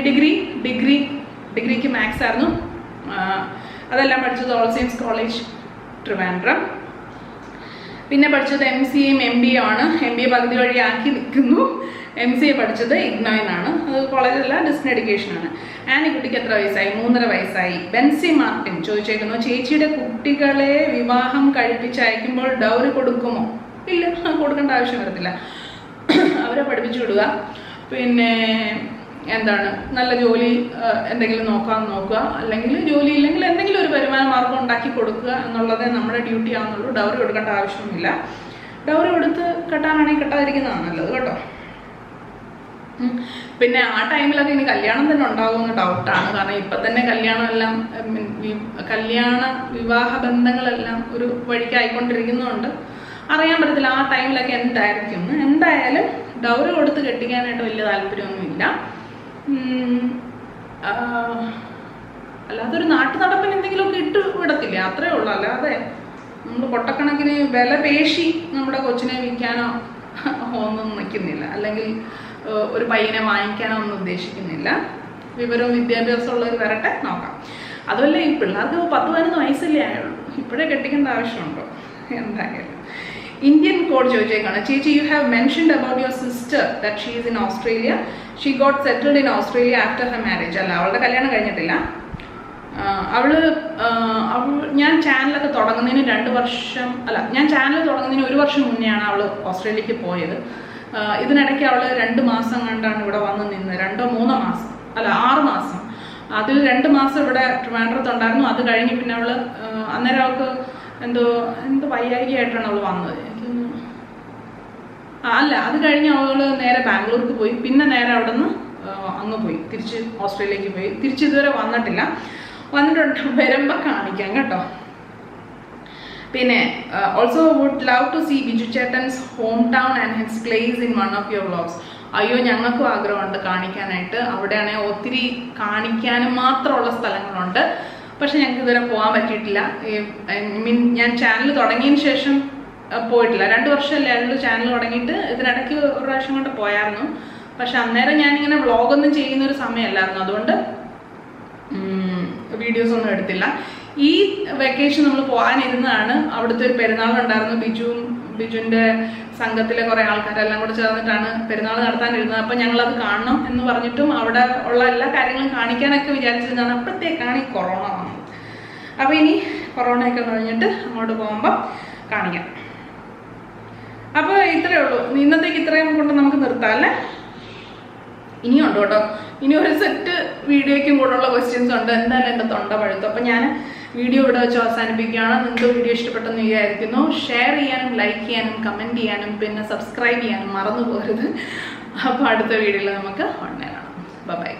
ഡിഗ്രിക്ക് മാത്സ് ആയിരുന്നു. അതെല്ലാം പഠിച്ചത് ഓൾ സെയിൻസ് കോളേജ് ട്രിവാൻഡ്രം. പിന്നെ പഠിച്ചത് MCA MBA ആണ്. MBA പകുതി വഴിയാക്കി നിൽക്കുന്നു. MCA പഠിച്ചത് ഇഗ്നോയിന്നാണ്. അത് കോളേജല്ല, ഡിസ്റ്റൻസ് എഡ്യൂക്കേഷനാണ്. ആനിക്കുട്ടിക്ക് എത്ര വയസ്സായി? 3.5 വയസ്സായി. ബെൻസി മാർട്ടിൻ ചോദിച്ചേക്കുന്നു, ചേച്ചിയുടെ കുട്ടികളെ വിവാഹം കഴിപ്പിച്ചയക്കുമ്പോൾ ഡൗറി കൊടുക്കുമോ? ഇല്ല, കൊടുക്കേണ്ട ആവശ്യം വരത്തില്ല. അവരെ പഠിപ്പിച്ചു വിടുക. പിന്നെ എന്താണ്, നല്ല ജോലി എന്തെങ്കിലും നോക്കുക, അല്ലെങ്കിൽ ജോലി ഇല്ലെങ്കിൽ എന്തെങ്കിലും ഒരു വരുമാന മാർഗം ഉണ്ടാക്കി കൊടുക്കുക എന്നുള്ളതേ നമ്മുടെ ഡ്യൂട്ടി ആണെന്നുള്ളൂ. ഡൗറി കൊടുക്കേണ്ട ആവശ്യമൊന്നുമില്ല. ഡൗറി കൊടുത്ത് കെട്ടാനാണെങ്കിൽ കെട്ടാതിരിക്കുന്നതാണ് നല്ലത് കേട്ടോ. പിന്നെ ആ ടൈമിലൊക്കെ ഇനി കല്യാണം തന്നെ ഉണ്ടാകുമെന്ന് ഡൗട്ടാണ്. കാരണം ഇപ്പം തന്നെ വിവാഹ ബന്ധങ്ങളെല്ലാം ഒരു വഴിക്കായിക്കൊണ്ടിരിക്കുന്നതുകൊണ്ട് അറിയാൻ പറ്റത്തില്ല ആ ടൈമിലൊക്കെ എന്തായിരിക്കും. എന്തായാലും ഡൗറി കൊടുത്ത് കെട്ടിക്കാനായിട്ട് വലിയ താല്പര്യമൊന്നുമില്ല. അല്ലാതെ ഒരു നാട്ടു നടപ്പിന് എന്തെങ്കിലുമൊക്കെ ഇട്ട് വിടത്തില്ലേ, അത്രേ ഉള്ളൂ. അല്ലാതെ നമ്മൾ കൊട്ടക്കണക്കിന് വില പേശി നമ്മുടെ കൊച്ചിനെ വിൽക്കാനോ ഒന്നും നിൽക്കുന്നില്ല, അല്ലെങ്കിൽ ഒരു പയ്യനെ വാങ്ങിക്കാനോ ഒന്നും ഉദ്ദേശിക്കുന്നില്ല. വിവരവും വിദ്യാഭ്യാസവും ഉള്ളവർ വരട്ടെ, നോക്കാം. അതുമല്ല ഈ പിള്ളേർക്ക് 10-11 വയസ്സല്ലേ ആയുള്ളൂ, ഇപ്പോഴേ കെട്ടിക്കേണ്ട ആവശ്യമുണ്ടോ? എന്തായാലും ഇന്ത്യൻ കോഡ് ചോദിച്ചേക്കാണ്. ചേച്ചി, you have mentioned about your sister that she is in Australia. She got settled in Australia after her marriage. അല്ല, അവളുടെ കല്യാണം കഴിഞ്ഞിട്ടില്ല. ഞാൻ ചാനലൊക്കെ തുടങ്ങുന്നതിന് 2 വർഷം, അല്ല, ഞാൻ ചാനൽ തുടങ്ങുന്നതിന് 1 വർഷം മുന്നെയാണ് അവൾ ഓസ്ട്രേലിയക്ക് പോയത്. ഇതിനിടയ്ക്ക് അവൾ 2 മാസം കണ്ടാണ് ഇവിടെ വന്ന് നിന്ന്. 2-3 മാസം, അല്ല 6 മാസം. അതിൽ 2 മാസം ഇവിടെ ട്രിവാൻഡ്രത്തുണ്ടായിരുന്നു. അത് കഴിഞ്ഞ് പിന്നെ അവൾ അന്നേരം അവൾക്ക് എന്തോ വൈയായികയായിട്ടാണ് അവൾ വന്നത്. അല്ല, അത് കഴിഞ്ഞ് അവൾ നേരെ ബാംഗ്ലൂർക്ക് പോയി. പിന്നെ നേരെ അവിടെ നിന്ന് അങ്ങ് പോയി, തിരിച്ച് ഓസ്ട്രേലിയക്ക് പോയി. തിരിച്ച് ഇതുവരെ വന്നിട്ടില്ല. വന്നിട്ടുണ്ട്, വരുമ്പോൾ കാണിക്കാം കേട്ടോ. പിന്നെ also would love to see Biju ചേട്ടൻസ് hometown and his place in one of your vlogs. അയ്യോ, ഞങ്ങൾക്കും ആഗ്രഹമുണ്ട് കാണിക്കാനായിട്ട്. അവിടെയാണെങ്കിൽ ഒത്തിരി കാണിക്കാനും മാത്രമുള്ള സ്ഥലങ്ങളുണ്ട്. പക്ഷെ ഞങ്ങൾക്ക് ഇതുവരെ പോകാൻ പറ്റിയിട്ടില്ല. ഞാൻ ചാനൽ തുടങ്ങിയതിന് ശേഷം പോയിട്ടില്ല. 2 വർഷമല്ലേ ആയുള്ളൂ ചാനൽ തുടങ്ങിയിട്ട്. ഇതിനിടയ്ക്ക് 1 പ്രാവശ്യം കൊണ്ട് പോയായിരുന്നു. പക്ഷെ അന്നേരം ഞാനിങ്ങനെ വ്ളോഗൊന്നും ചെയ്യുന്നൊരു സമയമല്ലായിരുന്നു, അതുകൊണ്ട് വീഡിയോസ് ഒന്നും എടുത്തില്ല. ഈ വെക്കേഷൻ നമ്മൾ പോകാനിരുന്നതാണ്. അവിടുത്തെ ഒരു പെരുന്നാളുണ്ടായിരുന്നു. ബിജുവിൻ്റെ സംഘത്തിലെ കുറേ ആൾക്കാരെല്ലാം കൂടെ ചേർന്നിട്ടാണ് പെരുന്നാൾ നടത്താനിരുന്നത്. അപ്പം ഞങ്ങളത് കാണണം എന്ന് പറഞ്ഞിട്ടും അവിടെ ഉള്ള എല്ലാ കാര്യങ്ങളും കാണിക്കാനൊക്കെ വിചാരിച്ചിരുന്നതാണ്. അപ്പോഴത്തേക്കാണ് ഈ കൊറോണ വന്നത്. അപ്പോൾ ഇനി കൊറോണയൊക്കെ കഴിഞ്ഞിട്ട് അങ്ങോട്ട് പോകുമ്പോൾ കാണിക്കാം. അപ്പോൾ ഇത്രയേ ഉള്ളൂ. ഇന്നത്തേക്ക് ഇത്രയും കൊണ്ട് നമുക്ക് നിർത്താം അല്ലേ? ഇനിയുണ്ട് കേട്ടോ, ഇനി ഒരു സെറ്റ് വീഡിയോയ്ക്കും കൂടെയുള്ള ക്വസ്റ്റ്യൻസ് ഉണ്ട്. എന്തായാലും എൻ്റെ തൊണ്ട പഴുത്തു. അപ്പം ഞാൻ വീഡിയോ ഇവിടെ വെച്ച് അവസാനിപ്പിക്കുകയാണ്. നിങ്ങൾക്ക് വീഡിയോ ഇഷ്ടപ്പെട്ടെന്ന് വിചാരിക്കുന്നു. ഷെയർ ചെയ്യാനും ലൈക്ക് ചെയ്യാനും കമൻറ്റ് ചെയ്യാനും പിന്നെ സബ്സ്ക്രൈബ് ചെയ്യാനും മറന്നു പോകരുത്. അപ്പോൾ അടുത്ത വീഡിയോയിൽ നമുക്ക് കാണാം. ബൈ.